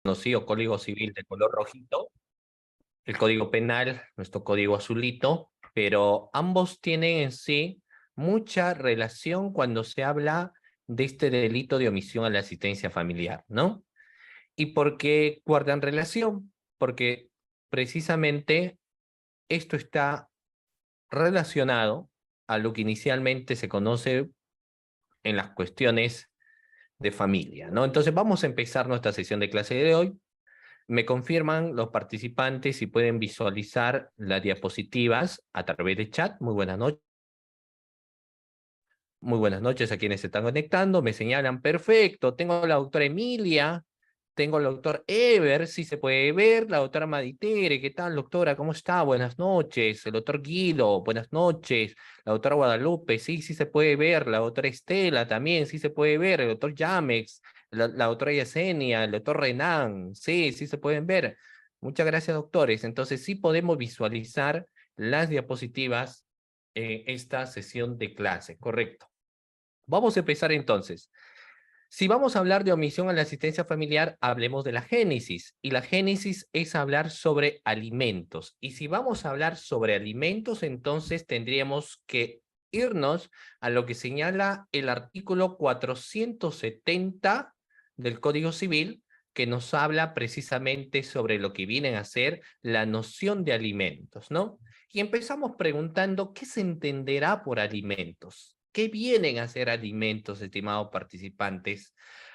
conocido Código Civil de color rojito, el Código Penal, nuestro código azulito, pero ambos tienen en sí mucha relación cuando se habla de este delito de omisión a la asistencia familiar, ¿no? ¿Y por qué guardan relación? Porque precisamente esto está relacionado a lo que inicialmente se conoce en las cuestiones de familia, ¿no? Entonces vamos a empezar nuestra sesión de clase de hoy. Me confirman los participantes si pueden visualizar las diapositivas a través de chat. Muy buenas noches. Muy buenas noches a quienes se están conectando. Me señalan, perfecto. Tengo a la doctora Emilia, tengo al doctor Ever, si se puede ver, la doctora Maditere, ¿qué tal, doctora? ¿Cómo está? Buenas noches. El doctor Guido, buenas noches. La doctora Guadalupe, sí, sí se puede ver. La doctora Estela también, sí se puede ver. El doctor Yamex, la doctora Yesenia, el doctor Renan, sí, sí se pueden ver. Muchas gracias, doctores. Entonces, sí podemos visualizar las diapositivas en esta sesión de clase, correcto. Vamos a empezar entonces. Si vamos a hablar de omisión a la asistencia familiar, hablemos de la génesis. Y la génesis es hablar sobre alimentos. Y si vamos a hablar sobre alimentos, entonces tendríamos que irnos a lo que señala el artículo 470 del Código Civil, que nos habla precisamente sobre lo que vienen a ser la noción de alimentos, ¿no? Y empezamos preguntando, ¿qué se entenderá por alimentos? ¿Qué vienen a ser alimentos, estimados participantes?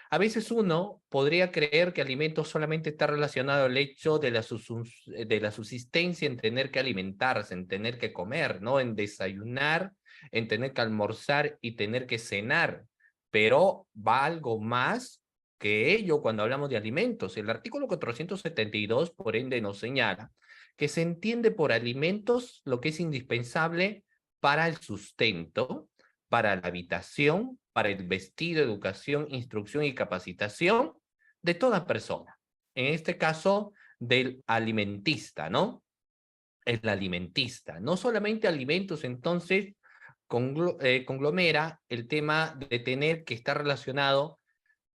A veces uno podría creer que alimentos solamente está relacionado al hecho de la subsistencia en tener que alimentarse, en tener que comer, ¿no? En desayunar, en tener que almorzar y tener que cenar. Pero va algo más que ello cuando hablamos de alimentos. El artículo 472, por ende, nos señala que se entiende por alimentos lo que es indispensable para el sustento, para la habitación, para el vestido, educación, instrucción y capacitación de toda persona. En este caso, del alimentista, ¿no? El alimentista. No solamente alimentos, entonces, conglomera el tema de tener que estar relacionado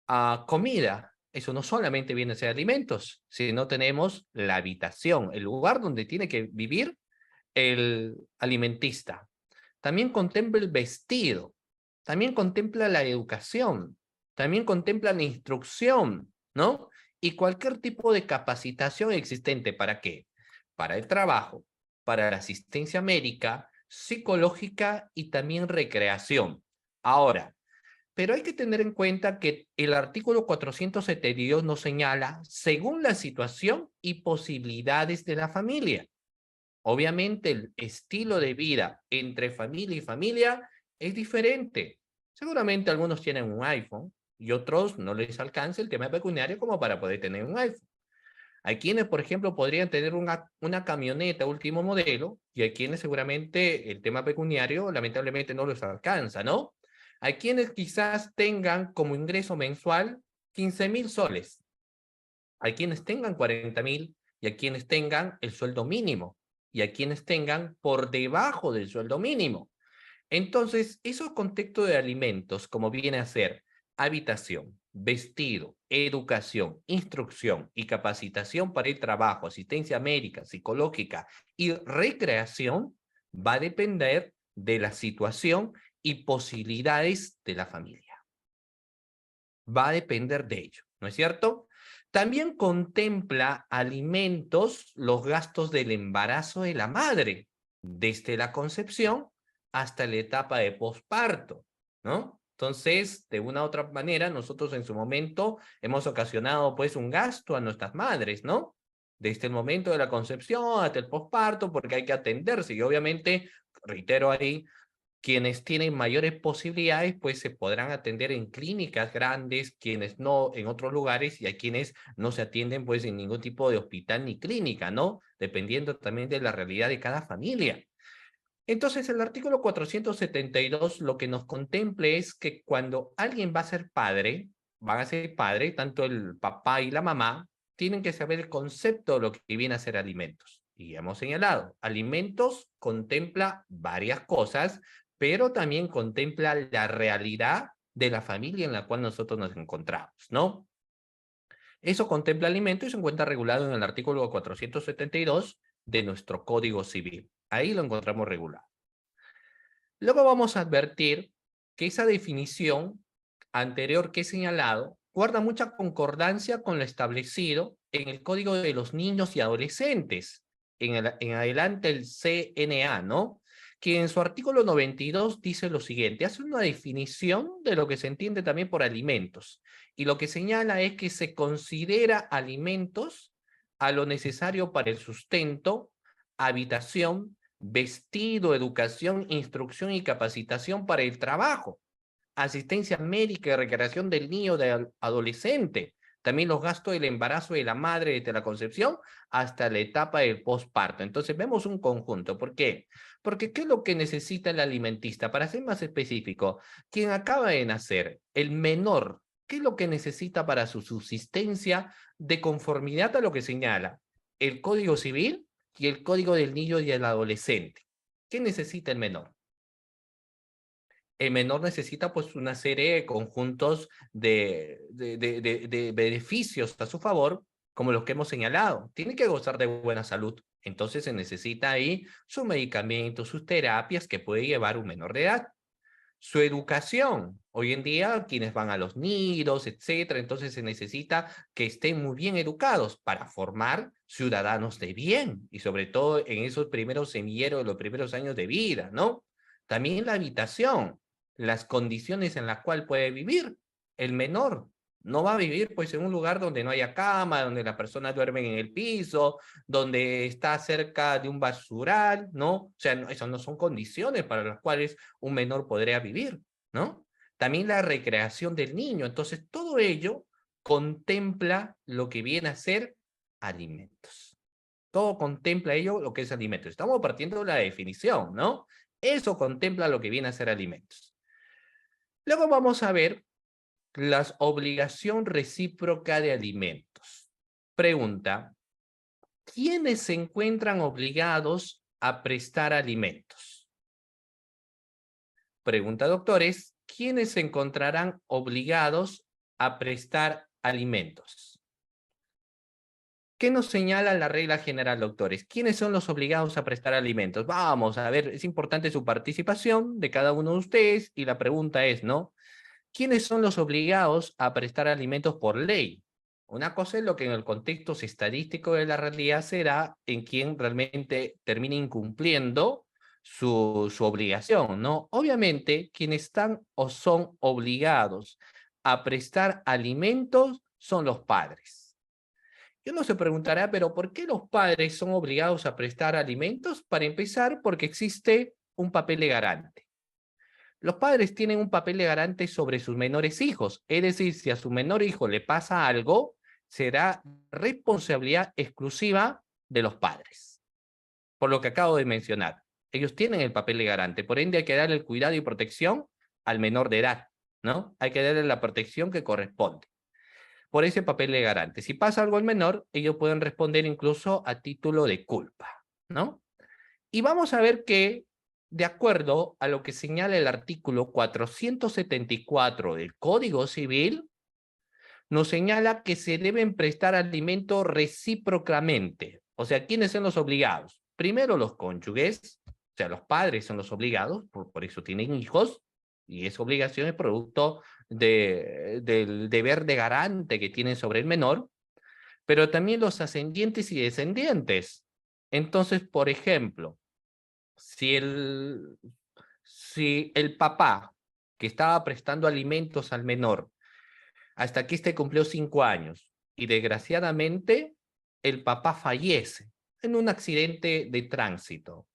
a comida. Eso no solamente viene a ser alimentos, sino tenemos la habitación, el lugar donde tiene que vivir el alimentista. También contempla el vestido, también contempla la educación, también contempla la instrucción, ¿no? Y cualquier tipo de capacitación existente. ¿Para qué? Para el trabajo, para la asistencia médica, psicológica y también recreación. Ahora, pero hay que tener en cuenta que el artículo 472 nos señala según la situación y posibilidades de la familia. Obviamente el estilo de vida entre familia y familia es diferente. Seguramente algunos tienen un iPhone y otros no les alcanza el tema pecuniario como para poder tener un iPhone. Hay quienes, por ejemplo, podrían tener una camioneta último modelo y hay quienes seguramente el tema pecuniario lamentablemente no les alcanza, ¿no? Hay quienes quizás tengan como ingreso mensual 15.000 soles. Hay quienes tengan 40.000 y hay quienes tengan el sueldo mínimo y hay quienes tengan por debajo del sueldo mínimo. Entonces, esos contextos de alimentos, como viene a ser habitación, vestido, educación, instrucción y capacitación para el trabajo, asistencia médica, psicológica y recreación, va a depender de la situación y posibilidades de la familia. Va a depender de ello, ¿no es cierto? También contempla alimentos, los gastos del embarazo de la madre, desde la concepción hasta la etapa de posparto, ¿no? Entonces, de una u otra manera, nosotros en su momento hemos ocasionado pues un gasto a nuestras madres, ¿no? Desde el momento de la concepción hasta el posparto, porque hay que atenderse y obviamente, reitero ahí, quienes tienen mayores posibilidades, pues se podrán atender en clínicas grandes, quienes no en otros lugares y hay quienes no se atienden pues en ningún tipo de hospital ni clínica, ¿no? Dependiendo también de la realidad de cada familia. Entonces, el artículo 472 lo que nos contemple es que cuando alguien va a ser padre, van a ser padre, tanto el papá y la mamá, tienen que saber el concepto de lo que viene a ser alimentos. Y hemos señalado, alimentos contempla varias cosas, pero también contempla la realidad de la familia en la cual nosotros nos encontramos, ¿no? Eso contempla alimentos y se encuentra regulado en el artículo 472 de nuestro Código Civil. Ahí lo encontramos regulado. Luego vamos a advertir que esa definición anterior que he señalado guarda mucha concordancia con lo establecido en el Código de los Niños y Adolescentes, en adelante el CNA, ¿no? Que en su artículo 92 dice lo siguiente, hace una definición de lo que se entiende también por alimentos, y lo que señala es que se considera alimentos a lo necesario para el sustento, habitación, vestido, educación, instrucción y capacitación para el trabajo, asistencia médica y recreación del niño, del adolescente, también los gastos del embarazo de la madre desde la concepción hasta la etapa del posparto. Entonces vemos un conjunto. ¿Por qué? Porque ¿qué es lo que necesita el alimentista? Para ser más específico, quien acaba de nacer, el menor, ¿qué es lo que necesita para su subsistencia de conformidad a lo que señala el Código Civil y el Código del Niño y el Adolescente? ¿Qué necesita el menor? El menor necesita pues una serie de conjuntos de beneficios a su favor, como los que hemos señalado. Tiene que gozar de buena salud. Entonces se necesita ahí sus medicamentos, sus terapias que puede llevar un menor de edad. Su educación. Hoy en día, quienes van a los nidos, etcétera, entonces se necesita que estén muy bien educados para formar ciudadanos de bien y sobre todo en esos primeros semilleros, los primeros años de vida, ¿no? También la habitación, las condiciones en las cuales puede vivir el menor. No va a vivir pues en un lugar donde no haya cama, donde las personas duermen en el piso, donde está cerca de un basural, ¿no? O sea, no, eso no son condiciones para las cuales un menor podría vivir, ¿no? También la recreación del niño. Entonces, todo ello contempla lo que viene a ser alimentos. Todo contempla ello lo que es alimentos. Estamos partiendo de la definición, ¿no? Eso contempla lo que viene a ser alimentos. Luego vamos a ver la obligación recíproca de alimentos. Pregunta, ¿quiénes se encuentran obligados a prestar alimentos? Pregunta, doctores, ¿quiénes se encontrarán obligados a prestar alimentos? ¿Qué nos señala la regla general, doctores? ¿Quiénes son los obligados a prestar alimentos? Vamos a ver, es importante su participación de cada uno de ustedes y la pregunta es, ¿no? ¿Quiénes son los obligados a prestar alimentos por ley? Una cosa es lo que en el contexto estadístico de la realidad será en quien realmente termine incumpliendo su obligación, ¿no? Obviamente, quienes están o son obligados a prestar alimentos son los padres. Y uno se preguntará, pero ¿por qué los padres son obligados a prestar alimentos? Para empezar, porque existe un papel de garante. Los padres tienen un papel de garante sobre sus menores hijos, es decir, si a su menor hijo le pasa algo, será responsabilidad exclusiva de los padres, por lo que acabo de mencionar. Ellos tienen el papel de garante, por ende hay que darle el cuidado y protección al menor de edad, ¿no? Hay que darle la protección que corresponde por ese papel de garante. Si pasa algo al menor, ellos pueden responder incluso a título de culpa, ¿no? Y vamos a ver que, de acuerdo a lo que señala el artículo 474 del Código Civil, nos señala que se deben prestar alimentos recíprocamente. O sea, ¿quiénes son los obligados? Primero los cónyuges, o sea, los padres son los obligados, por eso tienen hijos, y esa obligación es producto del deber de garante que tienen sobre el menor, pero también los ascendientes y descendientes. Entonces, por ejemplo, si el papá que estaba prestando alimentos al menor hasta que éste cumplió 5 años y desgraciadamente el papá fallece en un accidente de tránsito,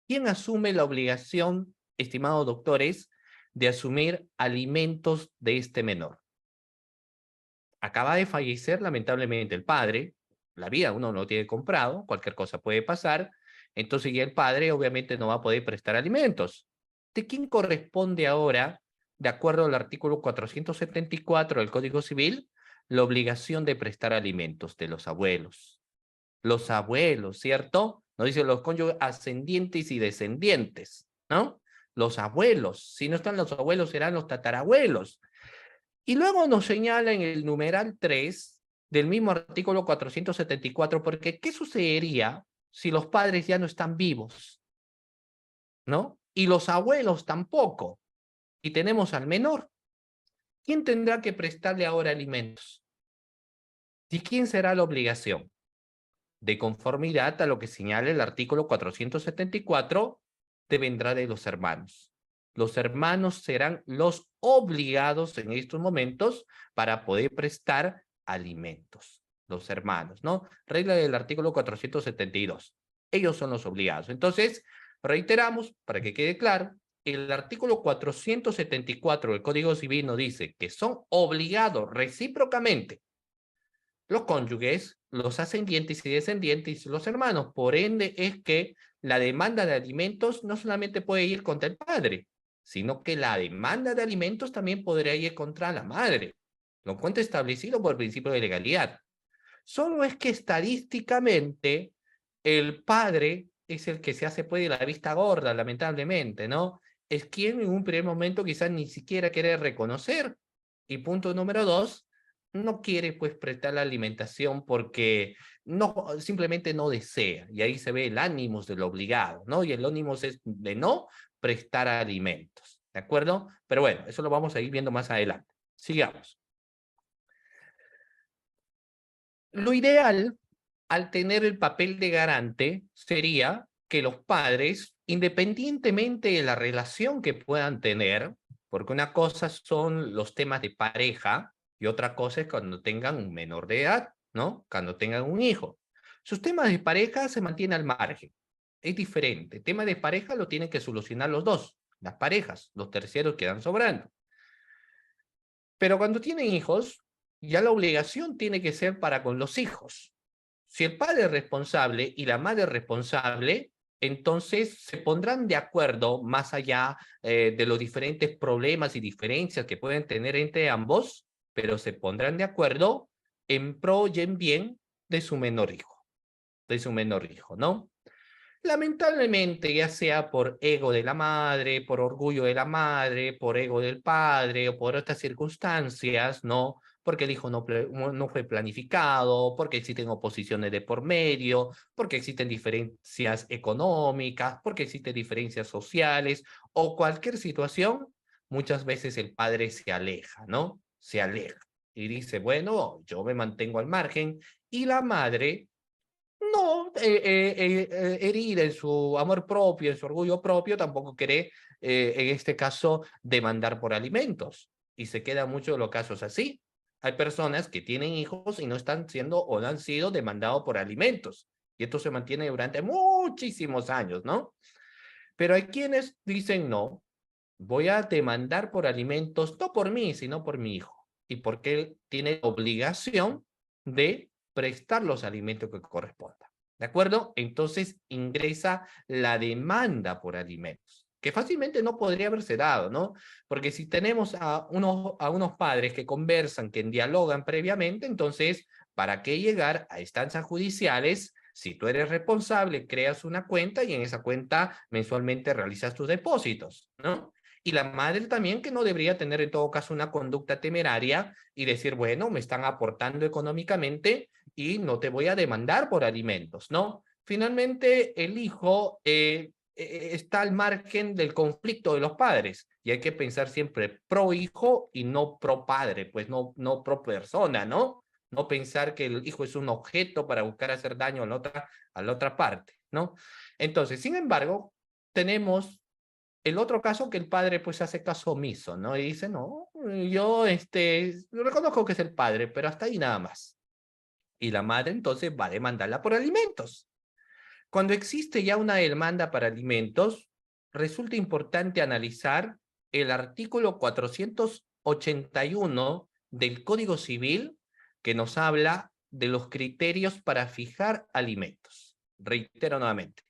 ¿quién asume la obligación, estimados doctores, de asumir alimentos de este menor? Acaba de fallecer lamentablemente el padre, la vida uno no lo tiene comprado, cualquier cosa puede pasar, entonces ya el padre obviamente no va a poder prestar alimentos. ¿De quién corresponde ahora, de acuerdo al artículo 474 del Código Civil, la obligación de prestar alimentos? De los abuelos. Los abuelos, ¿cierto? Nos dicen los cónyuges ascendientes y descendientes, ¿no? Los abuelos. Si no están los abuelos, serán los tatarabuelos. Y luego nos señala en el numeral 3 del mismo artículo 474, porque ¿qué sucedería si los padres ya no están vivos? ¿No? Y los abuelos tampoco. Y tenemos al menor. ¿Quién tendrá que prestarle ahora alimentos? ¿Y quién será la obligación? De conformidad a lo que señala el artículo 474, devendrá de los hermanos. Los hermanos serán los obligados en estos momentos para poder prestar alimentos. Los hermanos, ¿no? Regla del artículo 472. Ellos son los obligados. Entonces, reiteramos, para que quede claro, el artículo 474 del Código Civil nos dice que son obligados recíprocamente los cónyuges, los ascendientes y descendientes y los hermanos. Por ende, es que la demanda de alimentos no solamente puede ir contra el padre, sino que la demanda de alimentos también podría ir contra la madre, lo cual está establecido por el principio de legalidad. Solo es que estadísticamente el padre es el que se hace pues de la vista gorda, lamentablemente, ¿no? Es quien en un primer momento quizás ni siquiera quiere reconocer. Y punto número dos, no quiere pues prestar la alimentación porque no, simplemente no desea. Y ahí se ve el ánimos del obligado, ¿no? Y el ánimos es de no prestar alimentos, ¿de acuerdo? Pero bueno, eso lo vamos a ir viendo más adelante. Sigamos. Lo ideal, al tener el papel de garante, sería que los padres, independientemente de la relación que puedan tener, porque una cosa son los temas de pareja y otra cosa es cuando tengan un menor de edad, ¿no? Cuando tengan un hijo. Sus temas de pareja se mantienen al margen. Es diferente. El tema de pareja lo tienen que solucionar los dos, las parejas, los terceros quedan sobrando. Pero cuando tienen hijos, ya la obligación tiene que ser para con los hijos. Si el padre es responsable y la madre es responsable, entonces se pondrán de acuerdo más allá de los diferentes problemas y diferencias que pueden tener entre ambos, pero se pondrán de acuerdo en pro y en bien de su menor hijo, ¿no? Lamentablemente, ya sea por ego de la madre, por orgullo de la madre, por ego del padre o por otras circunstancias, ¿no? Porque el hijo no fue planificado, porque existen oposiciones de por medio, porque existen diferencias económicas, porque existen diferencias sociales o cualquier situación, muchas veces el padre se aleja, ¿no? Se aleja y dice, bueno, yo me mantengo al margen y la madre no, herida en su amor propio, en su orgullo propio, tampoco quiere, en este caso, demandar por alimentos. Y se quedan muchos los casos así. Hay personas que tienen hijos y no están siendo o no han sido demandados por alimentos. Y esto se mantiene durante muchísimos años, ¿no? Pero hay quienes dicen, no, voy a demandar por alimentos, no por mí, sino por mi hijo. Y porque él tiene obligación de prestar los alimentos que correspondan. ¿De acuerdo? Entonces ingresa la demanda por alimentos, que fácilmente no podría haberse dado, ¿no? Porque si tenemos a unos padres que conversan, que dialogan previamente, entonces, ¿para qué llegar a instancias judiciales? Si tú eres responsable, creas una cuenta y en esa cuenta mensualmente realizas tus depósitos, ¿no? Y la madre también que no debería tener en todo caso una conducta temeraria y decir, bueno, me están aportando económicamente y no te voy a demandar por alimentos, ¿no? Finalmente, el hijo está al margen del conflicto de los padres y hay que pensar siempre pro hijo y no pro padre, pues no pro persona, ¿no? No pensar que el hijo es un objeto para buscar hacer daño a la otra parte, ¿no? Entonces, sin embargo, tenemos el otro caso que el padre pues hace caso omiso, ¿no? Y dice, no, yo reconozco que es el padre, pero hasta ahí nada más. Y la madre entonces va a demandarla por alimentos. Cuando existe ya una demanda para alimentos, resulta importante analizar el artículo 481 del Código Civil que nos habla de los criterios para fijar alimentos. Reitero nuevamente,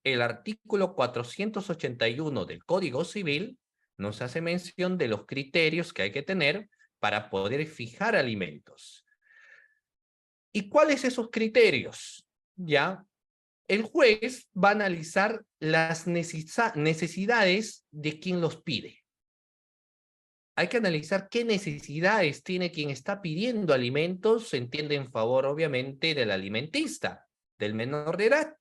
el artículo 481 del Código Civil nos hace mención de los criterios que hay que tener para poder fijar alimentos. ¿Y cuáles esos criterios? Ya, el juez va a analizar las necesidades de quien los pide. hay que analizar qué necesidades tiene quien está pidiendo alimentos, se entiende en favor, obviamente, del alimentista, del menor de edad.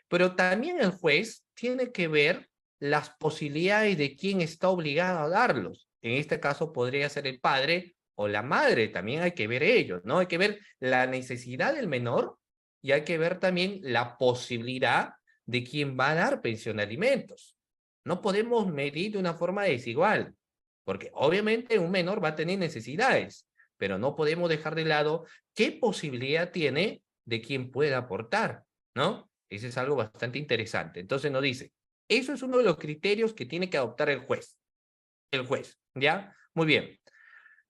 Pero también el juez tiene que ver las posibilidades de quién está obligado a darlos. En este caso podría ser el padre o la madre, también hay que ver ellos, ¿no? Hay que ver la necesidad del menor y hay que ver también la posibilidad de quién va a dar pensión de alimentos. No podemos medir de una forma desigual, porque obviamente un menor va a tener necesidades, pero no podemos dejar de lado qué posibilidad tiene de quién pueda aportar, ¿no? Ese es algo bastante interesante. Entonces nos dice, eso es uno de los criterios que tiene que adoptar el juez. El juez, ¿ya? Muy bien.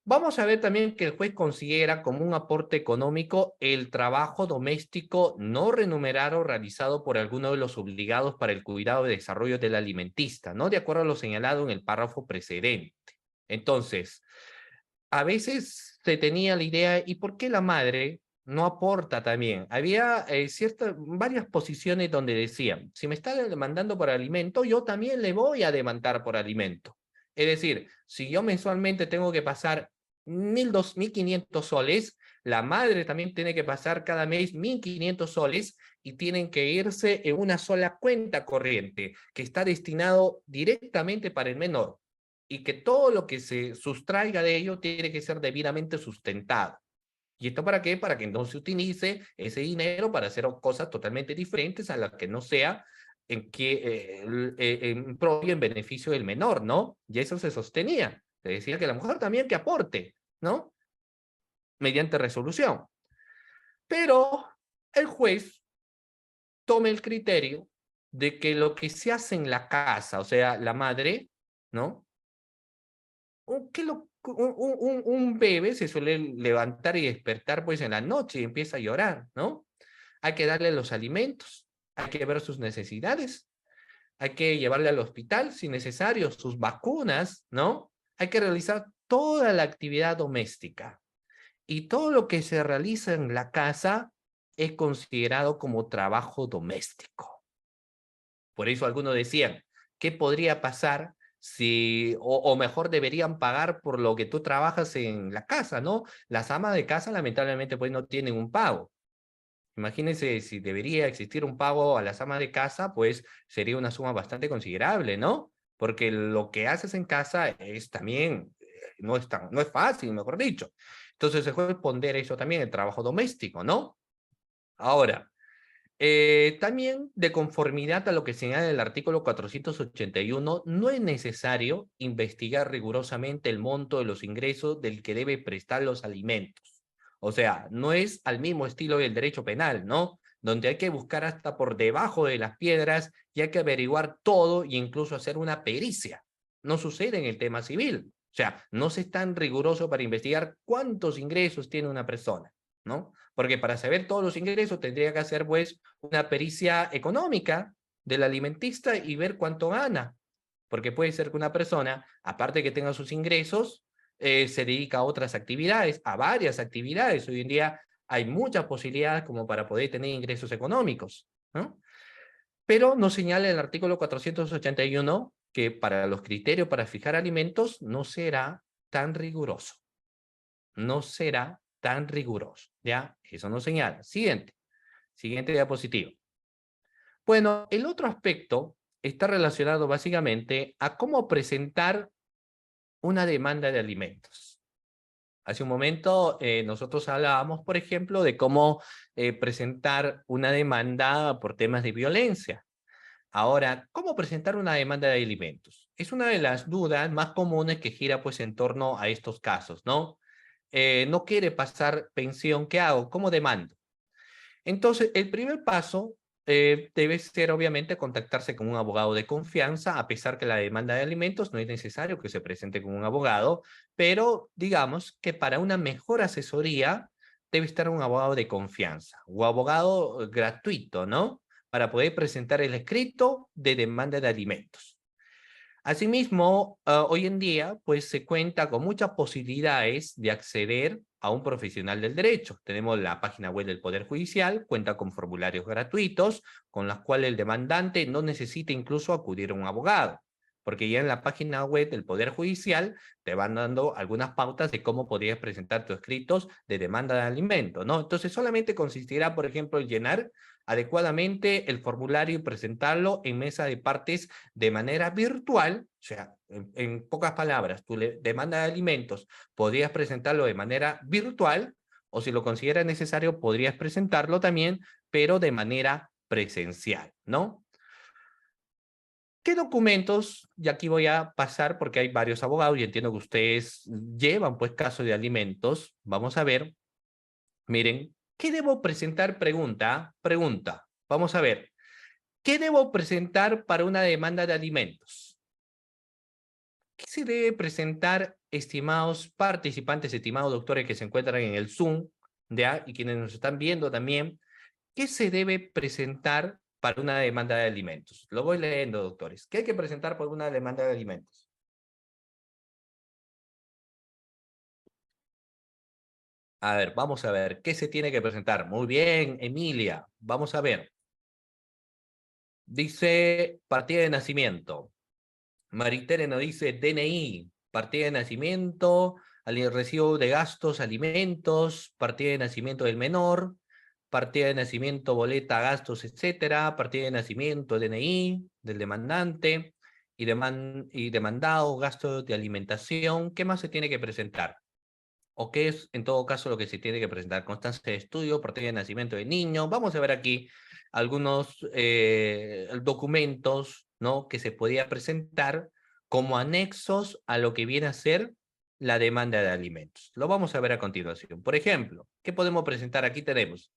Vamos a ver también que el juez considera como un aporte económico el trabajo doméstico no remunerado realizado por alguno de los obligados para el cuidado y desarrollo del alimentista, ¿no? De acuerdo a lo señalado en el párrafo precedente. Entonces, a veces se tenía la idea, ¿y por qué la madre no aporta también? Había varias posiciones donde decían, si me está demandando por alimento, yo también le voy a demandar por alimento. Es decir, si yo mensualmente tengo que pasar 1.500 soles, la madre también tiene que pasar cada mes 1.500 soles y tienen que irse en una sola cuenta corriente que está destinado directamente para el menor y que todo lo que se sustraiga de ello tiene que ser debidamente sustentado. ¿Y esto para qué? Para que no se utilice ese dinero para hacer cosas totalmente diferentes a las que no sea en propio en beneficio del menor, ¿no? Y eso se sostenía. Se decía que la mujer también que aporte, ¿no? Mediante resolución. Pero el juez toma el criterio de que lo que se hace en la casa, o sea, la madre, ¿no? Un bebé se suele levantar y despertar pues en la noche y empieza a llorar, ¿no? Hay que darle los alimentos, hay que ver sus necesidades, hay que llevarle al hospital si necesario, sus vacunas, ¿no? Hay que realizar toda la actividad doméstica y todo lo que se realiza en la casa es considerado como trabajo doméstico. Por eso algunos decían, ¿qué podría pasar si, o mejor deberían pagar por lo que tú trabajas en la casa, ¿no? Las amas de casa lamentablemente pues no tienen un pago. Imagínense si debería existir un pago a las amas de casa, pues sería una suma bastante considerable, ¿no? Porque lo que haces en casa es también, no es fácil, mejor dicho. Entonces se puede poner eso también, el trabajo doméstico, ¿no? Ahora, también, de conformidad a lo que señala el artículo 481, no es necesario investigar rigurosamente el monto de los ingresos del que debe prestar los alimentos. O sea, no es al mismo estilo del derecho penal, ¿no? Donde hay que buscar hasta por debajo de las piedras y hay que averiguar todo e incluso hacer una pericia. No sucede en el tema civil. O sea, no se es tan riguroso para investigar cuántos ingresos tiene una persona, ¿no? Porque para saber todos los ingresos tendría que hacer, pues, una pericia económica del alimentista y ver cuánto gana. Porque puede ser que una persona, aparte que tenga sus ingresos, se dedica a otras actividades, a varias actividades. Hoy en día hay muchas posibilidades como para poder tener ingresos económicos, ¿no? Pero nos señala el artículo 481 que para los criterios para fijar alimentos no será tan riguroso. No será tan riguroso, ¿ya? Eso nos señala. Siguiente diapositiva. Bueno, el otro aspecto está relacionado básicamente a cómo presentar una demanda de alimentos. Hace un momento nosotros hablábamos, por ejemplo, de cómo presentar una demanda por temas de violencia. Ahora, ¿cómo presentar una demanda de alimentos? Es una de las dudas más comunes que gira pues en torno a estos casos, ¿no? No quiere pasar pensión, ¿qué hago? ¿Cómo demando? Entonces, el primer paso debe ser, obviamente, contactarse con un abogado de confianza, a pesar que la demanda de alimentos no es necesario que se presente con un abogado, pero digamos que para una mejor asesoría debe estar un abogado de confianza o abogado gratuito, ¿no? Para poder presentar el escrito de demanda de alimentos. Asimismo, hoy en día, pues se cuenta con muchas posibilidades de acceder a un profesional del derecho. Tenemos la página web del Poder Judicial, cuenta con formularios gratuitos, con los cuales el demandante no necesita incluso acudir a un abogado. porque ya en la página web del Poder Judicial te van dando algunas pautas de cómo podrías presentar tus escritos de demanda de alimentos, ¿no? Entonces solamente consistirá, por ejemplo, en llenar adecuadamente el formulario y presentarlo en mesa de partes de manera virtual, o sea, en pocas palabras, tu demanda de alimentos podrías presentarlo de manera virtual, o si lo consideras necesario, podrías presentarlo también, pero de manera presencial, ¿no? ¿Qué documentos? Y aquí voy a pasar porque hay varios abogados y entiendo que ustedes llevan pues casos de alimentos. Vamos a ver. Miren, ¿qué debo presentar? Pregunta. Vamos a ver. ¿Qué debo presentar para una demanda de alimentos? ¿Qué se debe presentar, estimados participantes, estimados doctores que se encuentran en el Zoom, ¿ya? Y quienes nos están viendo también? ¿Qué se debe presentar para una demanda de alimentos? Lo voy leyendo, doctores. ¿Qué hay que presentar por una demanda de alimentos? A ver, vamos a ver. ¿Qué se tiene que presentar? Muy bien, Emilia. Vamos a ver. Dice partida de nacimiento. Maritere nos dice DNI, partida de nacimiento, recibo de gastos, alimentos, partida de nacimiento del menor, partida de nacimiento, boleta, gastos, etcétera, partida de nacimiento, DNI del demandante y demandado, gastos de alimentación. ¿Qué más se tiene que presentar? ¿O qué es, en todo caso, lo que se tiene que presentar? Constancia de estudio, partida de nacimiento del niño. Vamos a ver aquí algunos documentos, ¿no?, que se podía presentar como anexos a lo que viene a ser la demanda de alimentos. Lo vamos a ver a continuación. Por ejemplo, ¿qué podemos presentar? Aquí tenemos.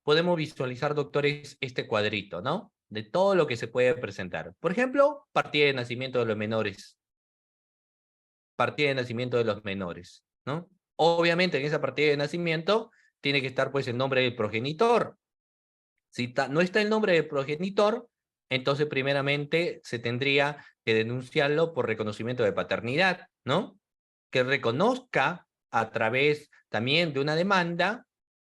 Podemos visualizar, doctores, este cuadrito, ¿no? De todo lo que se puede presentar. Por ejemplo, partida de nacimiento de los menores. Partida de nacimiento de los menores, ¿no? Obviamente en esa partida de nacimiento tiene que estar pues el nombre del progenitor. Si no está el nombre del progenitor, entonces primeramente se tendría que denunciarlo por reconocimiento de paternidad, ¿no? Que reconozca a través también de una demanda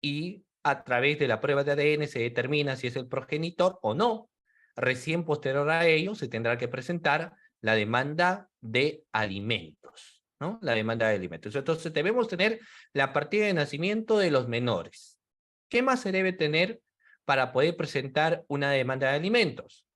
y a través de la prueba de ADN se determina si es el progenitor o no. Recién posterior a ello se tendrá que presentar la demanda de alimentos, ¿no? La demanda de alimentos. Entonces debemos tener la partida de nacimiento de los menores. ¿Qué más se debe tener para poder presentar una demanda de alimentos?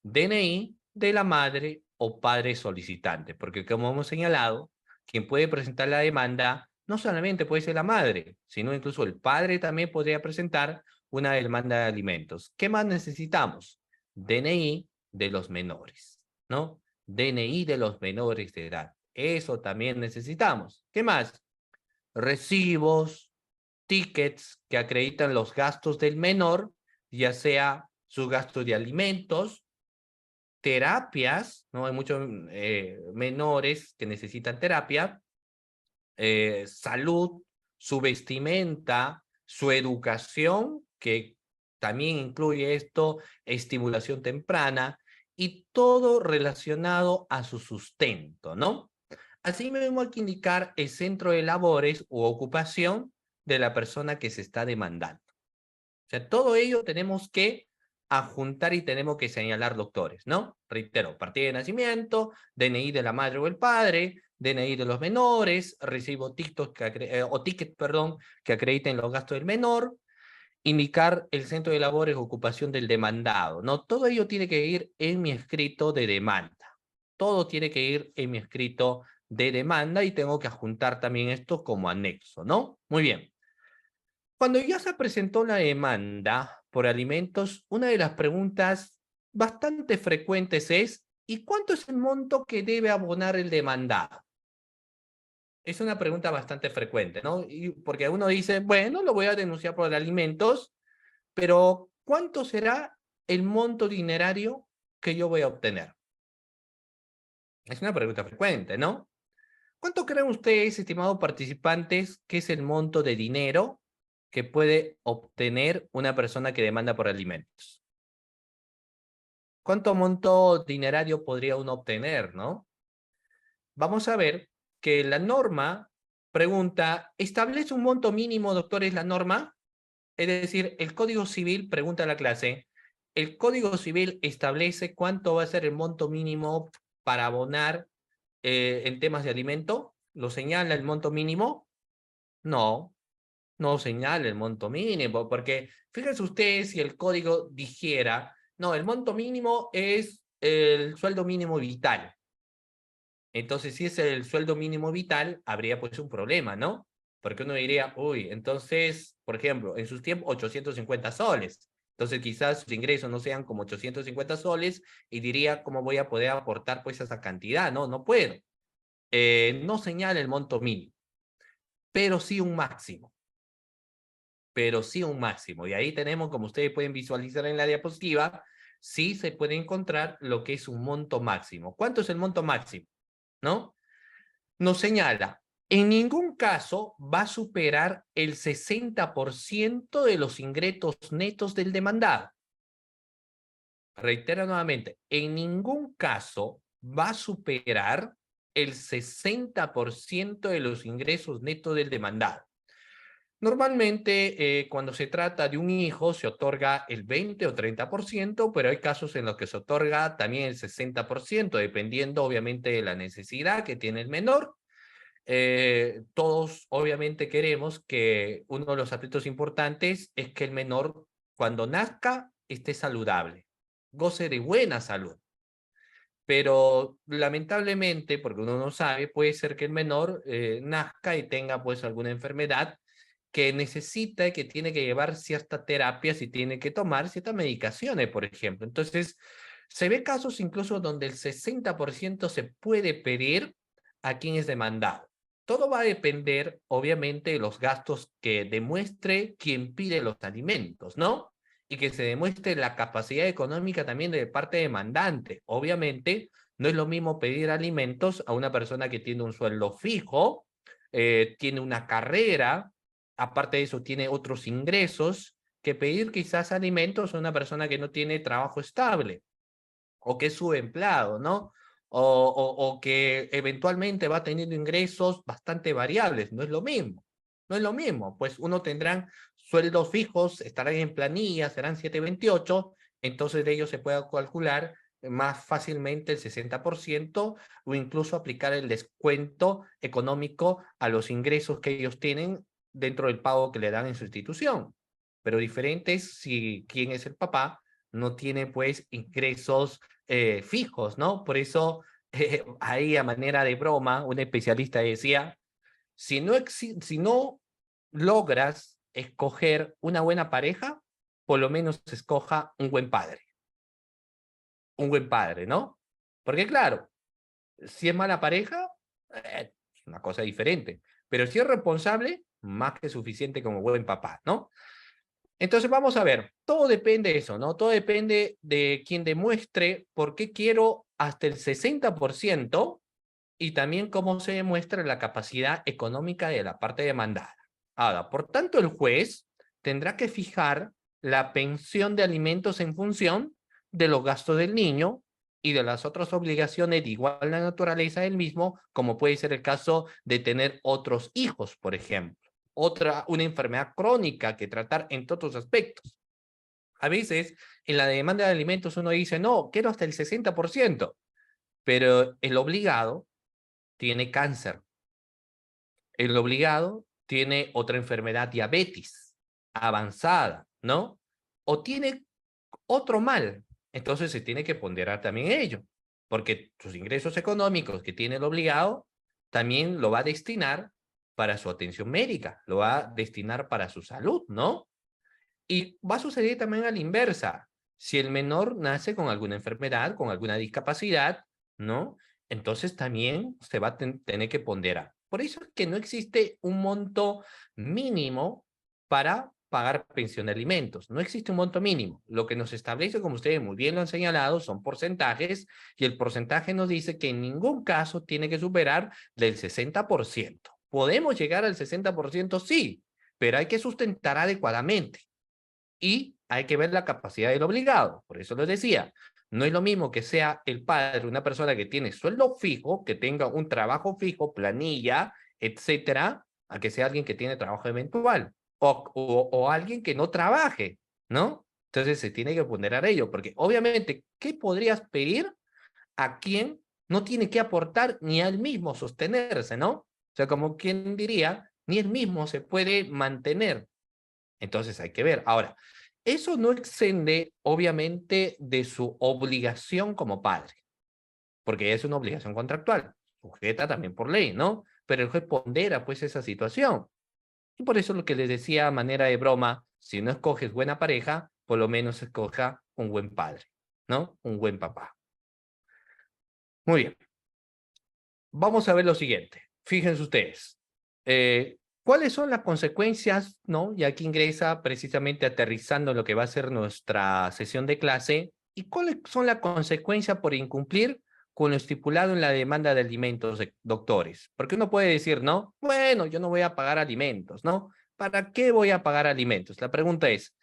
DNI de la madre o padre solicitante, porque como hemos señalado, quien puede presentar la demanda no solamente puede ser la madre, sino incluso el padre también podría presentar una demanda de alimentos. ¿Qué más necesitamos? DNI de los menores, ¿no? DNI de los menores de edad. Eso también necesitamos. ¿Qué más? Recibos, tickets que acreditan los gastos del menor, ya sea su gasto de alimentos, terapias, ¿no? Hay muchos menores que necesitan terapia, salud, su vestimenta, su educación, que también incluye esto, estimulación temprana, y todo relacionado a su sustento, ¿no? Asimismo hay que indicar el centro de labores u ocupación de la persona que se está demandando. O sea, todo ello tenemos que adjuntar y tenemos que señalar, doctores, ¿no? Reitero, partida de nacimiento, DNI de la madre o el padre, DNI de los menores, recibo ticket, perdón, que acrediten los gastos del menor, indicar el centro de labores o ocupación del demandado, ¿no? Todo ello tiene que ir en mi escrito de demanda. Todo tiene que ir en mi escrito de demanda y tengo que adjuntar también esto como anexo, ¿no? Muy bien. Cuando ya se presentó la demanda por alimentos, una de las preguntas bastante frecuentes es, ¿y cuánto es el monto que debe abonar el demandado? Es una pregunta bastante frecuente, ¿no? Y porque uno dice, bueno, lo voy a denunciar por alimentos, pero ¿cuánto será el monto dinerario que yo voy a obtener? Es una pregunta frecuente, ¿no? ¿Cuánto creen ustedes, estimados participantes, que es el monto de dinero que puede obtener una persona que demanda por alimentos? ¿Cuánto monto dinerario podría uno obtener, no? Vamos a ver que la norma pregunta, ¿establece un monto mínimo, doctores, la norma? Es decir, el Código Civil, pregunta a la clase, ¿el Código Civil establece cuánto va a ser el monto mínimo para abonar en temas de alimento? ¿Lo señala el monto mínimo? No, no señala el monto mínimo, porque fíjense ustedes si el código dijera, no, el monto mínimo es el sueldo mínimo vital. Entonces, si es el sueldo mínimo vital, habría pues un problema, ¿no? Porque uno diría, uy, entonces, por ejemplo, en sus tiempos 850 soles. Entonces, quizás sus ingresos no sean como 850 soles y diría, ¿cómo voy a poder aportar pues esa cantidad? No, no puedo. No señala el monto mínimo, pero sí un máximo. Pero sí un máximo. Y ahí tenemos, como ustedes pueden visualizar en la diapositiva, sí se puede encontrar lo que es un monto máximo. ¿Cuánto es el monto máximo? ¿No? Nos señala, en ningún caso va a superar el 60% de los ingresos netos del demandado. Reitero nuevamente, en ningún caso va a superar el 60% de los ingresos netos del demandado. Normalmente, cuando se trata de un hijo, se otorga el 20 o 30%, pero hay casos en los que se otorga también el 60%, dependiendo obviamente de la necesidad que tiene el menor. Todos obviamente queremos que uno de los aspectos importantes es que el menor, cuando nazca, esté saludable, goce de buena salud. Pero lamentablemente, porque uno no sabe, puede ser que el menor nazca y tenga pues alguna enfermedad que necesita y que tiene que llevar ciertas terapias y tiene que tomar ciertas medicaciones, por ejemplo. Entonces, se ve casos incluso donde el 60% se puede pedir a quien es demandado. Todo va a depender, obviamente, de los gastos que demuestre quien pide los alimentos, ¿no? Y que se demuestre la capacidad económica también de parte demandante. Obviamente, no es lo mismo pedir alimentos a una persona que tiene un sueldo fijo, tiene una carrera, aparte de eso tiene otros ingresos, que pedir quizás alimentos a una persona que no tiene trabajo estable o que es subempleado, ¿no? O que eventualmente va teniendo ingresos bastante variables, no es lo mismo, no es lo mismo, pues uno tendrán sueldos fijos, estarán en planilla, serán 728, entonces de ellos se puede calcular más fácilmente el 60% o incluso aplicar el descuento económico a los ingresos que ellos tienen dentro del pago que le dan en su institución. Pero diferente es si quién es el papá no tiene pues ingresos fijos, ¿no? Por eso ahí a manera de broma, un especialista decía, si no logras escoger una buena pareja, por lo menos escoja un buen padre, ¿no? Porque claro, si es mala pareja, es una cosa diferente, pero si es responsable, más que suficiente como buen papá, ¿no? Entonces vamos a ver, todo depende de eso, ¿no? Todo depende de quien demuestre por qué quiero hasta el 60% y también cómo se demuestra la capacidad económica de la parte demandada. Ahora, por tanto, el juez tendrá que fijar la pensión de alimentos en función de los gastos del niño y de las otras obligaciones de igual naturaleza del mismo, como puede ser el caso de tener otros hijos, por ejemplo. Una enfermedad crónica que tratar en todos los aspectos. A veces, en la demanda de alimentos uno dice, no, quiero hasta el 60%, pero el obligado tiene cáncer, el obligado tiene otra enfermedad, diabetes avanzada, ¿no? O tiene otro mal, entonces se tiene que ponderar también ello, porque sus ingresos económicos que tiene el obligado también lo va a destinar para su atención médica, lo va a destinar para su salud, ¿no? Y va a suceder también a la inversa. Si el menor nace con alguna enfermedad, con alguna discapacidad, ¿no? Entonces también se va a tener que ponderar. Por eso es que no existe un monto mínimo para pagar pensión de alimentos. No existe un monto mínimo. Lo que nos establece, como ustedes muy bien lo han señalado, son porcentajes y el porcentaje nos dice que en ningún caso tiene que superar del 60%. ¿Podemos llegar al 60%? Sí, pero hay que sustentar adecuadamente y hay que ver la capacidad del obligado. Por eso les decía, no es lo mismo que sea el padre una persona que tiene sueldo fijo, que tenga un trabajo fijo, planilla, etcétera, a que sea alguien que tiene trabajo eventual o alguien que no trabaje, ¿no? Entonces se tiene que poner a ello, porque obviamente, ¿qué podrías pedir a quien No tiene que aportar ni a él mismo sostenerse, ¿no? O sea, como quien diría, ni él mismo se puede mantener. Entonces hay que ver. Ahora, eso no exende, obviamente, de su obligación como padre, porque es una obligación contractual, sujeta también por ley, ¿no? Pero el juez pondera, pues, esa situación. Y por eso lo que les decía a manera de broma, si no escoges buena pareja, por lo menos escoja un buen padre, ¿no? Un buen papá. Muy bien. Vamos a ver lo siguiente. Fíjense ustedes. ¿Cuáles son las consecuencias, no? Y aquí ingresa precisamente aterrizando lo que va a ser nuestra sesión de clase. ¿Y cuáles son las consecuencias por incumplir con lo estipulado en la demanda de alimentos, doctores? Porque uno puede decir, ¿no? Bueno, yo no voy a pagar alimentos, ¿no? ¿Para qué voy a pagar alimentos? La pregunta es,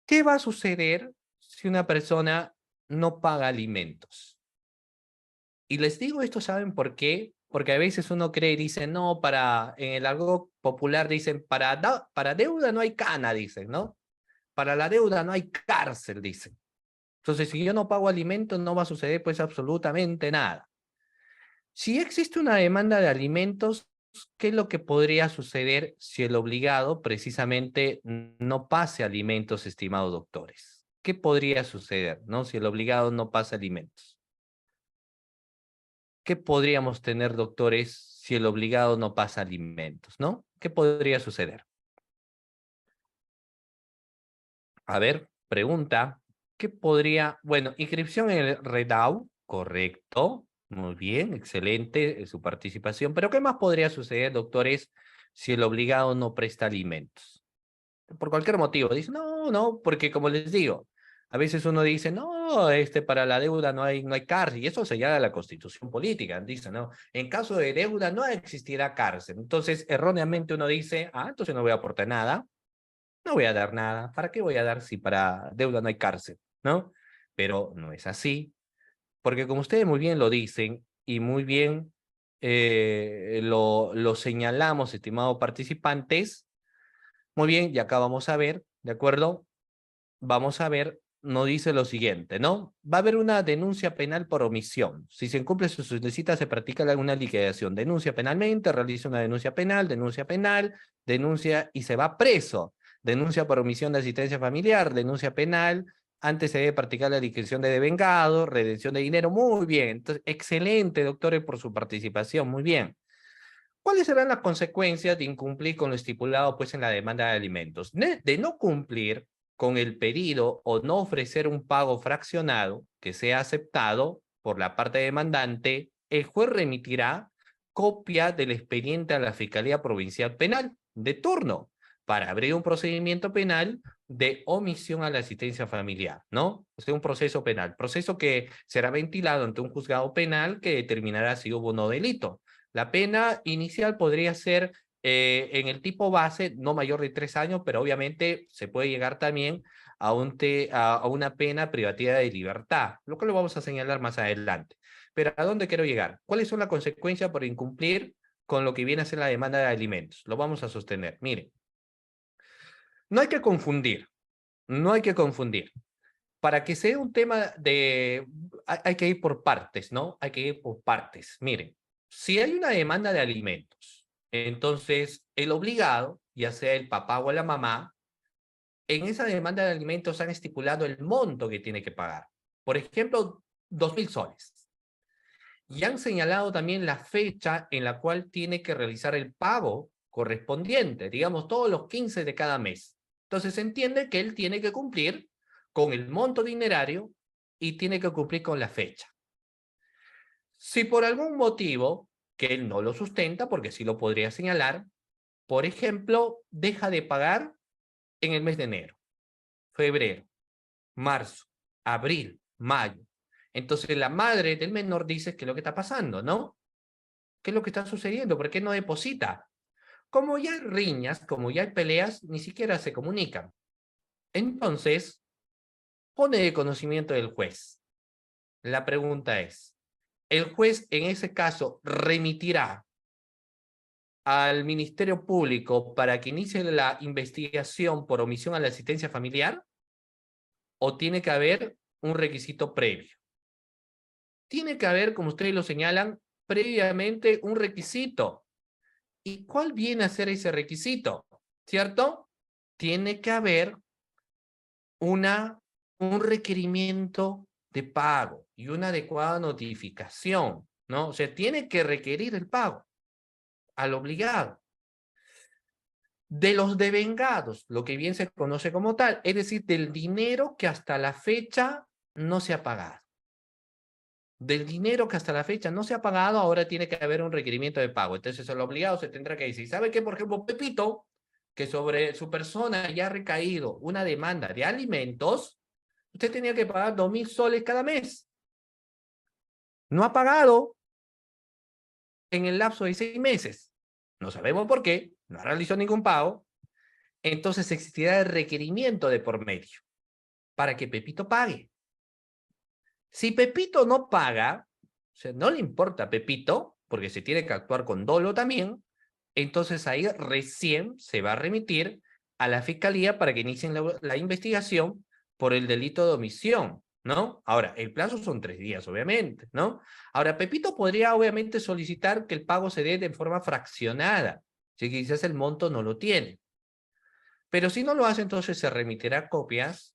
¿qué va a suceder si una persona no paga alimentos? Y les digo esto, ¿saben por qué? Porque a veces uno cree y dice, no, en el argot popular dicen, para deuda no hay cana, dicen, ¿no? Para la deuda no hay cárcel, dicen. Entonces, si yo no pago alimentos, no va a suceder pues absolutamente nada. Si existe una demanda de alimentos, ¿qué es lo que podría suceder si el obligado precisamente no pase alimentos, estimados doctores? ¿Qué podría suceder, no? Si el obligado no pasa alimentos. ¿Qué podríamos tener, doctores, si el obligado no pasa alimentos, no? ¿Qué podría suceder? A ver, pregunta, ¿qué podría? Bueno, inscripción en el REDAW, correcto, muy bien, excelente su participación, pero ¿qué más podría suceder, doctores, si el obligado no presta alimentos? Por cualquier motivo, dice, no, no, porque como les digo, a veces uno dice, no, para la deuda no hay cárcel, y eso señala la Constitución política, dice, ¿no? En caso de deuda no existirá cárcel. Entonces, erróneamente uno dice, entonces no voy a aportar nada, no voy a dar nada, ¿para qué voy a dar si para deuda no hay cárcel? ¿No? Pero no es así, porque como ustedes muy bien lo dicen, y muy bien lo señalamos, estimados participantes, muy bien, y acá vamos a ver, ¿de acuerdo? Vamos a ver, nos dice lo siguiente, ¿no? Va a haber una denuncia penal por omisión. Si se incumple su solicitud, se practica alguna liquidación. Denuncia penalmente, realiza una denuncia penal, denuncia y se va preso. Denuncia por omisión de asistencia familiar, denuncia penal. Antes se debe practicar la liquidación de devengado, redención de dinero. Muy bien. Entonces, excelente, doctores, por su participación. Muy bien. ¿Cuáles serán las consecuencias de incumplir con lo estipulado pues, en la demanda de alimentos? De no cumplir con el pedido o no ofrecer un pago fraccionado que sea aceptado por la parte demandante, el juez remitirá copia del expediente a la Fiscalía Provincial Penal de turno para abrir un procedimiento penal de omisión a la asistencia familiar, ¿no? O sea, un proceso penal, proceso que será ventilado ante un juzgado penal que determinará si hubo o no delito. La pena inicial podría ser en el tipo base no mayor de 3 años, pero obviamente se puede llegar también a una pena privativa de libertad, lo que lo vamos a señalar más adelante. Pero ¿a dónde quiero llegar? ¿Cuáles son las consecuencias por incumplir con lo que viene a ser la demanda de alimentos? Lo vamos a sostener. Miren, no hay que confundir, no hay que confundir. Para que sea un tema hay que ir por partes, ¿no? Hay que ir por partes. Miren, si hay una demanda de alimentos, entonces el obligado, ya sea el papá o la mamá, en esa demanda de alimentos han estipulado el monto que tiene que pagar. Por ejemplo, 2.000 soles. Y han señalado también la fecha en la cual tiene que realizar el pago correspondiente, digamos, todos los 15 de cada mes. Entonces se entiende que él tiene que cumplir con el monto dinerario y tiene que cumplir con la fecha. Si por algún motivo, que él no lo sustenta, porque sí lo podría señalar, por ejemplo, deja de pagar en el mes de enero, febrero, marzo, abril, mayo. Entonces la madre del menor dice que es lo que está pasando, ¿no? ¿Qué es lo que está sucediendo? ¿Por qué no deposita? Como ya hay riñas, como ya hay peleas, ni siquiera se comunican. Entonces, pone de conocimiento del juez. La pregunta es, ¿el juez en ese caso remitirá al Ministerio Público para que inicie la investigación por omisión a la asistencia familiar? ¿O tiene que haber un requisito previo? tiene que haber, como ustedes lo señalan, previamente un requisito. ¿Y cuál viene a ser ese requisito? ¿Cierto? Tiene que haber un requerimiento de pago y una adecuada notificación, ¿no? O sea, tiene que requerir el pago al obligado. De los devengados, lo que bien se conoce como tal, es decir, del dinero que hasta la fecha no se ha pagado. Del dinero que hasta la fecha no se ha pagado, ahora tiene que haber un requerimiento de pago. Entonces el obligado se tendrá que decir, ¿sabe qué? Por ejemplo, Pepito, que sobre su persona ya ha recaído una demanda de alimentos, usted tenía que pagar 2.000 soles cada mes. No ha pagado en el lapso de 6 meses. No sabemos por qué, no ha realizado ningún pago. Entonces existirá el requerimiento de por medio para que Pepito pague. Si Pepito no paga, o sea, no le importa a Pepito, porque se tiene que actuar con dolo también, entonces ahí recién se va a remitir a la fiscalía para que inicien la investigación por el delito de omisión, ¿no? Ahora, el plazo son 3 días, obviamente, ¿no? Ahora, Pepito podría, obviamente, solicitar que el pago se dé de forma fraccionada, si quizás el monto no lo tiene. Pero si no lo hace, entonces se remitirá copias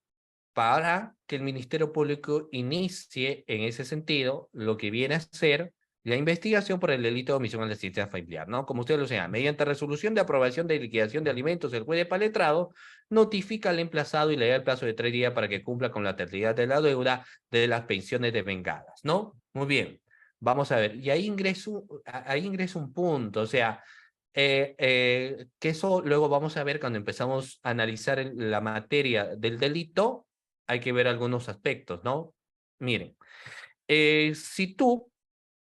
para que el Ministerio Público inicie en ese sentido lo que viene a ser la investigación por el delito de omisión a la asistencia familiar, ¿no? Como ustedes lo señalan, mediante resolución de aprobación de liquidación de alimentos, el juez de paletrado notifica al emplazado y le da el plazo de 3 días para que cumpla con la eternidad de la deuda de las pensiones devengadas, ¿no? Muy bien, vamos a ver, y ahí ingreso un punto, o sea, que eso luego vamos a ver cuando empezamos a analizar la materia del delito, hay que ver algunos aspectos, ¿no? Miren, si tú,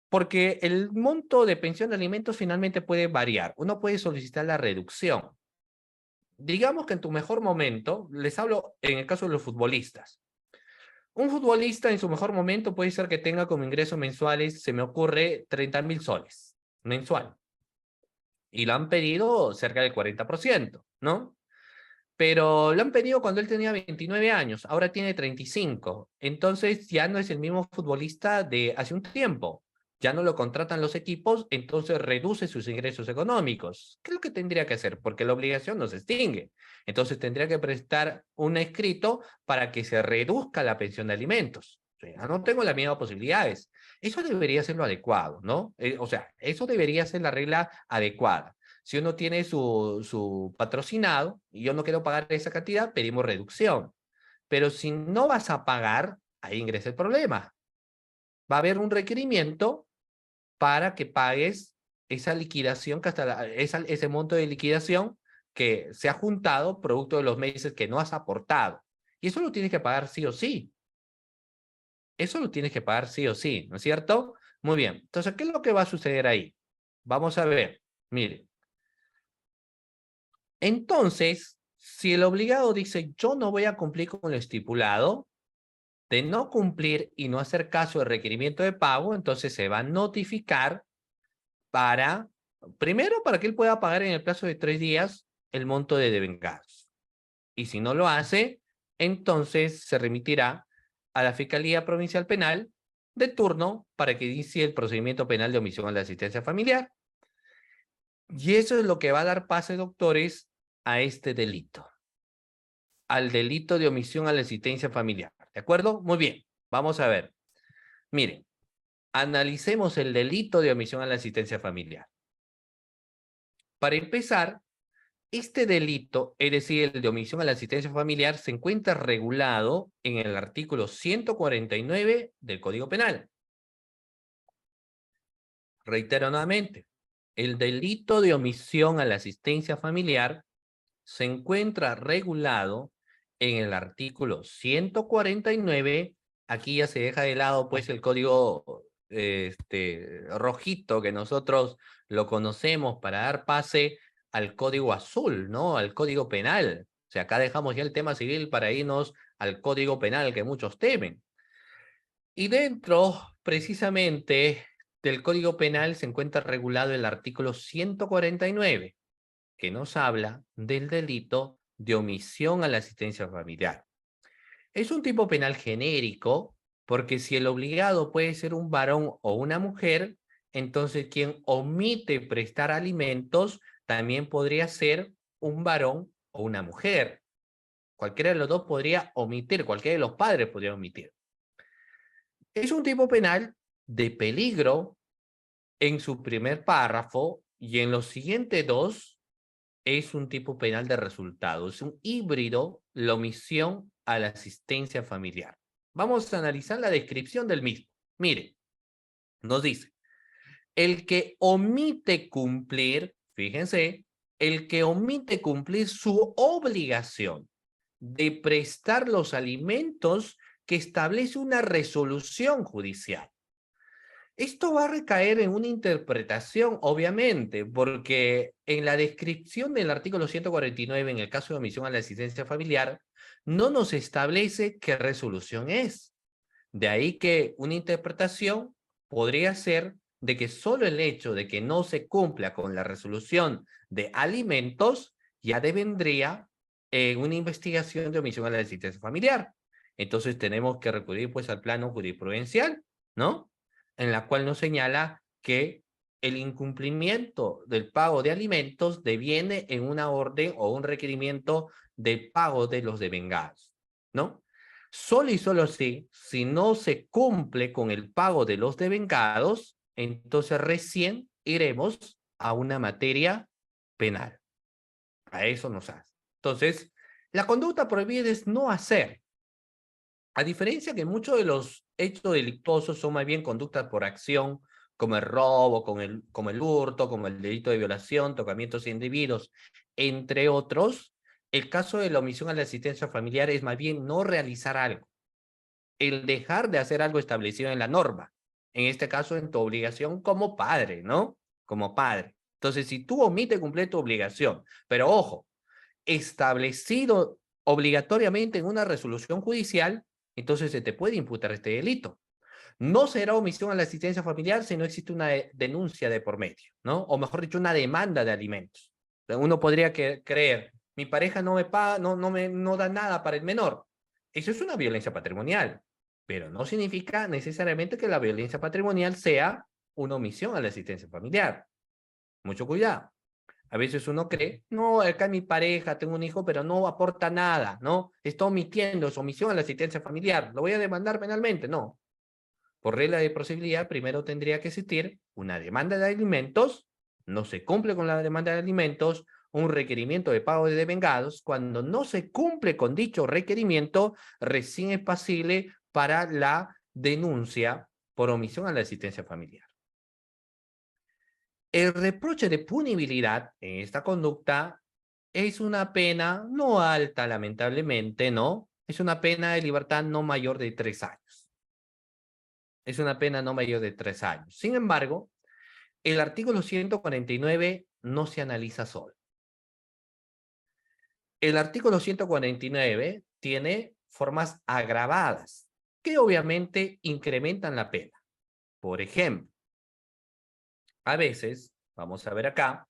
porque el monto de pensión de alimentos finalmente puede variar, uno puede solicitar la reducción. Digamos que en tu mejor momento, les hablo en el caso de los futbolistas. Un futbolista en su mejor momento puede ser que tenga como ingresos mensuales, se me ocurre, 30.000 soles mensual. Y lo han pedido cerca del 40%, ¿no? Pero lo han pedido cuando él tenía 29 años, ahora tiene 35. Entonces ya no es el mismo futbolista de hace un tiempo. Ya no lo contratan los equipos, entonces reduce sus ingresos económicos. ¿Qué es lo que tendría que hacer? Porque la obligación no se extingue. Entonces tendría que prestar un escrito para que se reduzca la pensión de alimentos. O sea, no tengo las mismas posibilidades. Eso debería ser lo adecuado, ¿no? O sea, eso debería ser la regla adecuada. Si uno tiene su patrocinado y yo no quiero pagar esa cantidad, pedimos reducción. Pero si no vas a pagar, ahí ingresa el problema. Va a haber un requerimiento para que pagues esa liquidación, que hasta ese monto de liquidación que se ha juntado producto de los meses que no has aportado. Y eso lo tienes que pagar sí o sí. Eso lo tienes que pagar sí o sí, ¿no es cierto? Muy bien. Entonces, ¿qué es lo que va a suceder ahí? Vamos a ver. Mire. Entonces, si el obligado dice, yo no voy a cumplir con lo estipulado, de no cumplir y no hacer caso del requerimiento de pago, entonces se va a notificar para, primero, para que él pueda pagar en el plazo de 3 días el monto de devengados. Y si no lo hace, entonces se remitirá a la Fiscalía Provincial Penal de turno para que inicie el procedimiento penal de omisión a la asistencia familiar. Y eso es lo que va a dar pase, doctores, a este delito. Al delito de omisión a la asistencia familiar. ¿De acuerdo? Muy bien. Vamos a ver. Miren, analicemos el delito de omisión a la asistencia familiar. Para empezar, este delito, es decir, el de omisión a la asistencia familiar, se encuentra regulado en el artículo 149 del Código Penal. Reitero nuevamente, el delito de omisión a la asistencia familiar se encuentra regulado en el artículo 149. Aquí ya se deja de lado pues el código rojito que nosotros lo conocemos para dar pase al código azul, ¿no? Al código penal. O sea, acá dejamos ya el tema civil para irnos al código penal que muchos temen. Y dentro, precisamente, del código penal se encuentra regulado el artículo 149 que nos habla del delito de omisión a la asistencia familiar. Es un tipo penal genérico porque si el obligado puede ser un varón o una mujer, entonces quien omite prestar alimentos también podría ser un varón o una mujer. Cualquiera de los dos podría omitir, cualquiera de los padres podría omitir. Es un tipo penal de peligro en su primer párrafo y en los siguientes dos es un tipo penal de resultado. Es un híbrido, la omisión a la asistencia familiar. Vamos a analizar la descripción del mismo. Mire, nos dice, el que omite cumplir, fíjense, el que omite cumplir su obligación de prestar los alimentos que establece una resolución judicial. Esto va a recaer en una interpretación, obviamente, porque en la descripción del artículo 149, en el caso de omisión a la asistencia familiar, no nos establece qué resolución es. De ahí que una interpretación podría ser de que solo el hecho de que no se cumpla con la resolución de alimentos ya devendría en una investigación de omisión a la asistencia familiar. Entonces tenemos que recurrir pues al plano jurisprudencial, ¿no? En la cual nos señala que el incumplimiento del pago de alimentos deviene en una orden o un requerimiento de pago de los devengados, ¿no? Solo y solo si no se cumple con el pago de los devengados, entonces recién iremos a una materia penal. A eso nos hace. Entonces, la conducta prohibida es no hacer. A diferencia que muchos de los hechos delictuosos son más bien conductas por acción, como el robo, como el hurto, como el delito de violación, tocamientos indebidos, entre otros, el caso de la omisión a la asistencia familiar es más bien no realizar algo, el dejar de hacer algo establecido en la norma. En este caso, en tu obligación como padre, ¿no? Como padre. Entonces, si tú omites cumplir tu obligación, pero ojo, establecido obligatoriamente en una resolución judicial, entonces se te puede imputar este delito. No será omisión a la asistencia familiar si no existe una denuncia de por medio, ¿no? O mejor dicho, una demanda de alimentos. Uno podría creer, mi pareja no me paga, no da nada para el menor. Eso es una violencia patrimonial, pero no significa necesariamente que la violencia patrimonial sea una omisión a la asistencia familiar. Mucho cuidado. A veces uno cree, no, acá mi pareja, tengo un hijo, pero no aporta nada, ¿no? Está omitiendo, es omisión a la asistencia familiar, lo voy a demandar penalmente, no. Por regla de procedibilidad, primero tendría que existir una demanda de alimentos, no se cumple con la demanda de alimentos, un requerimiento de pago de devengados. Cuando no se cumple con dicho requerimiento, recién es pasible para la denuncia por omisión a la asistencia familiar. El reproche de punibilidad en esta conducta es una pena no alta, lamentablemente, ¿no? Es una pena de libertad no mayor de 3 años. Es una pena no mayor de 3 años. Sin embargo, el artículo 149 no se analiza solo. El artículo 149 tiene formas agravadas que obviamente incrementan la pena. Por ejemplo, a veces, vamos a ver acá,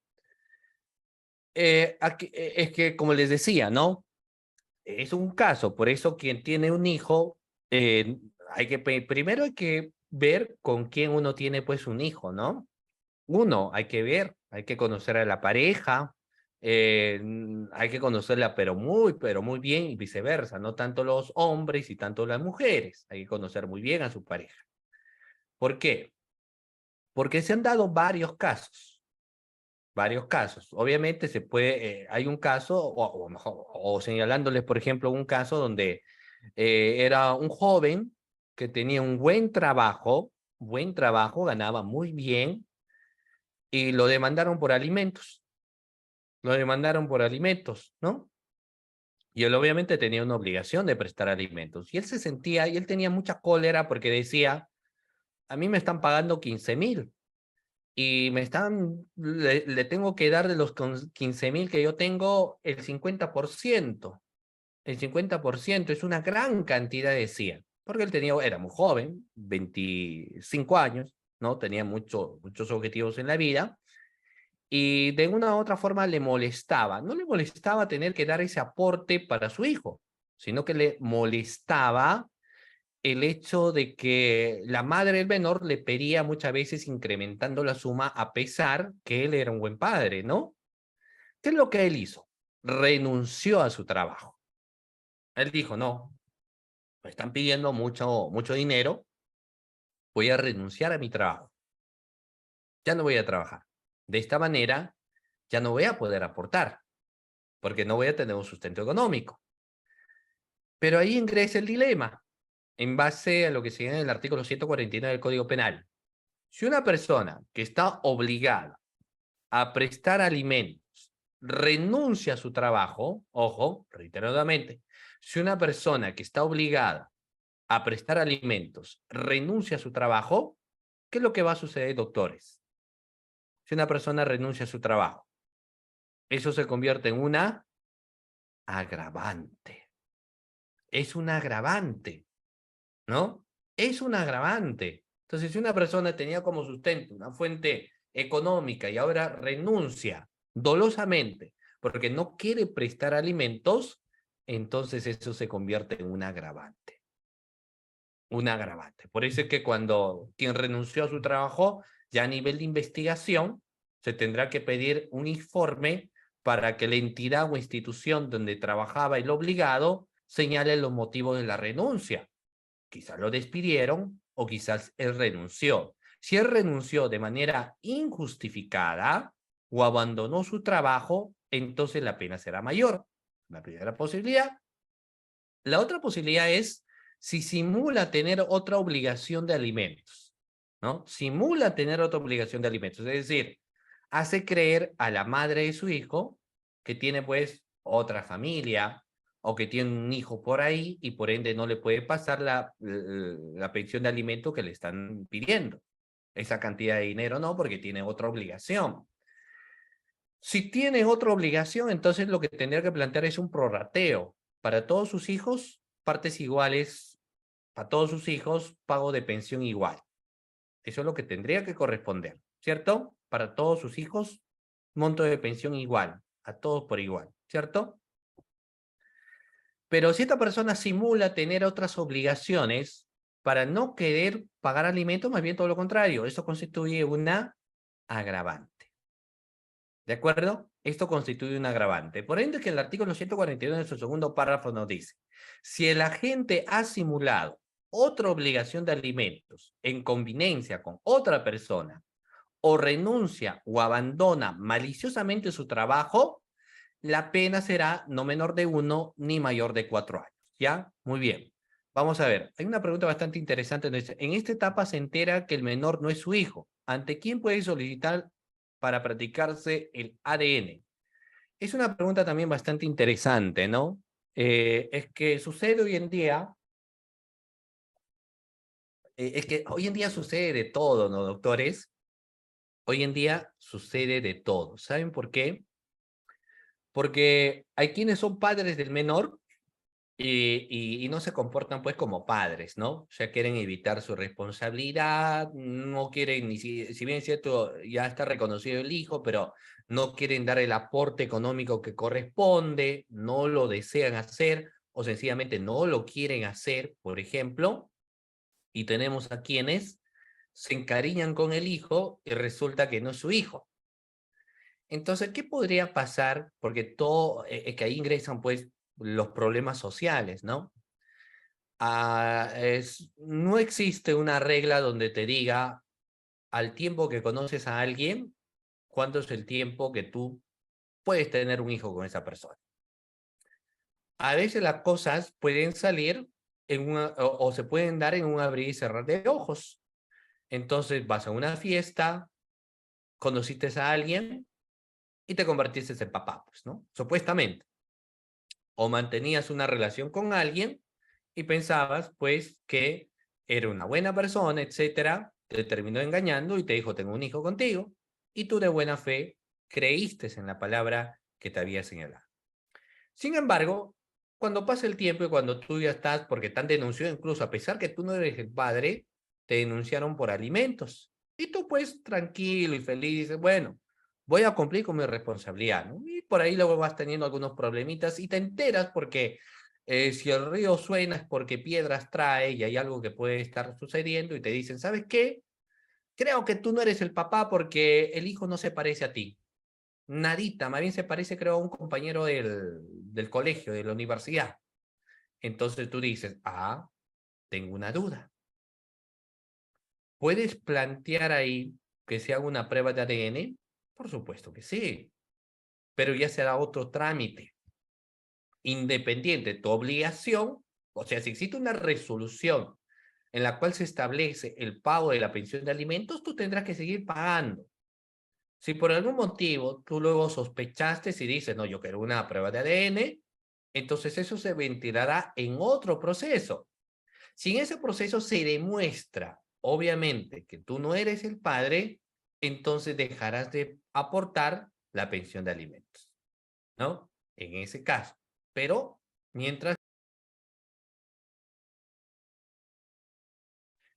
es que como les decía, ¿no? Es un caso, por eso quien tiene un hijo, primero hay que ver con quién uno tiene pues un hijo, ¿no? Uno, hay que ver, hay que conocer a la pareja, hay que conocerla pero muy bien y viceversa, no tanto los hombres y tanto las mujeres, hay que conocer muy bien a su pareja. ¿Por qué? Porque se han dado varios casos. Obviamente se puede, hay un caso, o señalándoles, por ejemplo, un caso donde era un joven que tenía un buen trabajo, ganaba muy bien, y lo demandaron por alimentos, ¿no? Y él obviamente tenía una obligación de prestar alimentos. Y él se sentía, y él tenía mucha cólera porque decía, a mí me están pagando 15.000 y le tengo que dar de los 15.000 que yo tengo el 50%. El 50% es una gran cantidad, decía, porque él era muy joven, 25 años, ¿no? Tenía muchos objetivos en la vida y de una u otra forma le molestaba. No le molestaba tener que dar ese aporte para su hijo, sino que le molestaba el hecho de que la madre del menor le pedía muchas veces incrementando la suma a pesar que él era un buen padre, ¿no? ¿Qué es lo que él hizo? Renunció a su trabajo. Él dijo, no, me están pidiendo mucho dinero, voy a renunciar a mi trabajo. Ya no voy a trabajar. De esta manera, ya no voy a poder aportar, porque no voy a tener un sustento económico. Pero ahí ingresa el dilema, en base a lo que se llama en el artículo 149 del Código Penal. Si una persona que está obligada a prestar alimentos renuncia a su trabajo, ojo, reiteradamente, si una persona que está obligada a prestar alimentos renuncia a su trabajo, ¿qué es lo que va a suceder, doctores? Si una persona renuncia a su trabajo, eso se convierte en una agravante. Es un agravante, ¿no? Es un agravante. Entonces, si una persona tenía como sustento una fuente económica y ahora renuncia dolosamente porque no quiere prestar alimentos, entonces eso se convierte en un agravante. Un agravante. Por eso es que cuando quien renunció a su trabajo, ya a nivel de investigación, se tendrá que pedir un informe para que la entidad o institución donde trabajaba el obligado señale los motivos de la renuncia. Quizás lo despidieron o quizás él renunció. Si él renunció de manera injustificada o abandonó su trabajo, entonces la pena será mayor. La primera posibilidad. La otra posibilidad es si simula tener otra obligación de alimentos, ¿no? Simula tener otra obligación de alimentos. Es decir, hace creer a la madre de su hijo que tiene pues otra familia o que tiene un hijo por ahí y por ende no le puede pasar la pensión de alimento que le están pidiendo. Esa cantidad de dinero no, porque tiene otra obligación. Si tiene otra obligación, entonces lo que tendría que plantear es un prorrateo. Para todos sus hijos, partes iguales, para todos sus hijos, pago de pensión igual. Eso es lo que tendría que corresponder, ¿cierto? Para todos sus hijos, monto de pensión igual, a todos por igual, ¿cierto? Pero si esta persona simula tener otras obligaciones para no querer pagar alimentos, más bien todo lo contrario, eso constituye una agravante. ¿De acuerdo? Esto constituye un agravante. Por ende, que el artículo 142 en su segundo párrafo nos dice, si el agente ha simulado otra obligación de alimentos en convivencia con otra persona o renuncia o abandona maliciosamente su trabajo, la pena será no menor de 1 ni mayor de 4 años. ¿Ya? Muy bien. Vamos a ver. Hay una pregunta bastante interesante. En esta etapa se entera que el menor no es su hijo. ¿Ante quién puede solicitar para practicarse el ADN? Es una pregunta también bastante interesante, ¿no? Es que sucede hoy en día, es que hoy en día sucede de todo, ¿no, doctores? Hoy en día sucede de todo. ¿Saben por qué? Porque hay quienes son padres del menor y no se comportan pues como padres, ¿no? O sea, quieren evitar su responsabilidad, no quieren, ni si bien es cierto, ya está reconocido el hijo, pero no quieren dar el aporte económico que corresponde, no lo desean hacer o sencillamente no lo quieren hacer, por ejemplo, y tenemos a quienes se encariñan con el hijo y resulta que no es su hijo. Entonces, ¿qué podría pasar? Porque todo, es que ahí ingresan pues los problemas sociales, ¿no? No existe una regla donde te diga al tiempo que conoces a alguien, cuánto es el tiempo que tú puedes tener un hijo con esa persona. A veces las cosas pueden salir o se pueden dar en un abrir y cerrar de ojos. Entonces vas a una fiesta, conociste a alguien y te convertiste en papá, pues, ¿no? Supuestamente. O mantenías una relación con alguien y pensabas, pues, que era una buena persona, etcétera, te terminó engañando y te dijo, tengo un hijo contigo, y tú de buena fe creíste en la palabra que te había señalado. Sin embargo, cuando pasa el tiempo y cuando tú ya estás, porque te han denunciado incluso, a pesar que tú no eres el padre, te denunciaron por alimentos. Y tú pues tranquilo y feliz dices, bueno, voy a cumplir con mi responsabilidad, ¿no? Y por ahí luego vas teniendo algunos problemitas y te enteras porque Si el río suena es porque piedras trae y hay algo que puede estar sucediendo y te dicen, ¿sabes qué? Creo que tú no eres el papá porque el hijo no se parece a ti. Nadita, más bien se parece, creo, a un compañero del colegio, de la universidad. Entonces tú dices, tengo una duda. ¿Puedes plantear ahí que se haga una prueba de ADN? Por supuesto que sí, pero ya será otro trámite independiente. Tu obligación, o sea, si existe una resolución en la cual se establece el pago de la pensión de alimentos, tú tendrás que seguir pagando. Si por algún motivo tú luego sospechaste y dices, no, yo quiero una prueba de ADN, entonces eso se ventilará en otro proceso. Si en ese proceso se demuestra, obviamente, que tú no eres el padre, entonces dejarás de aportar la pensión de alimentos, ¿no? En ese caso. Pero mientras,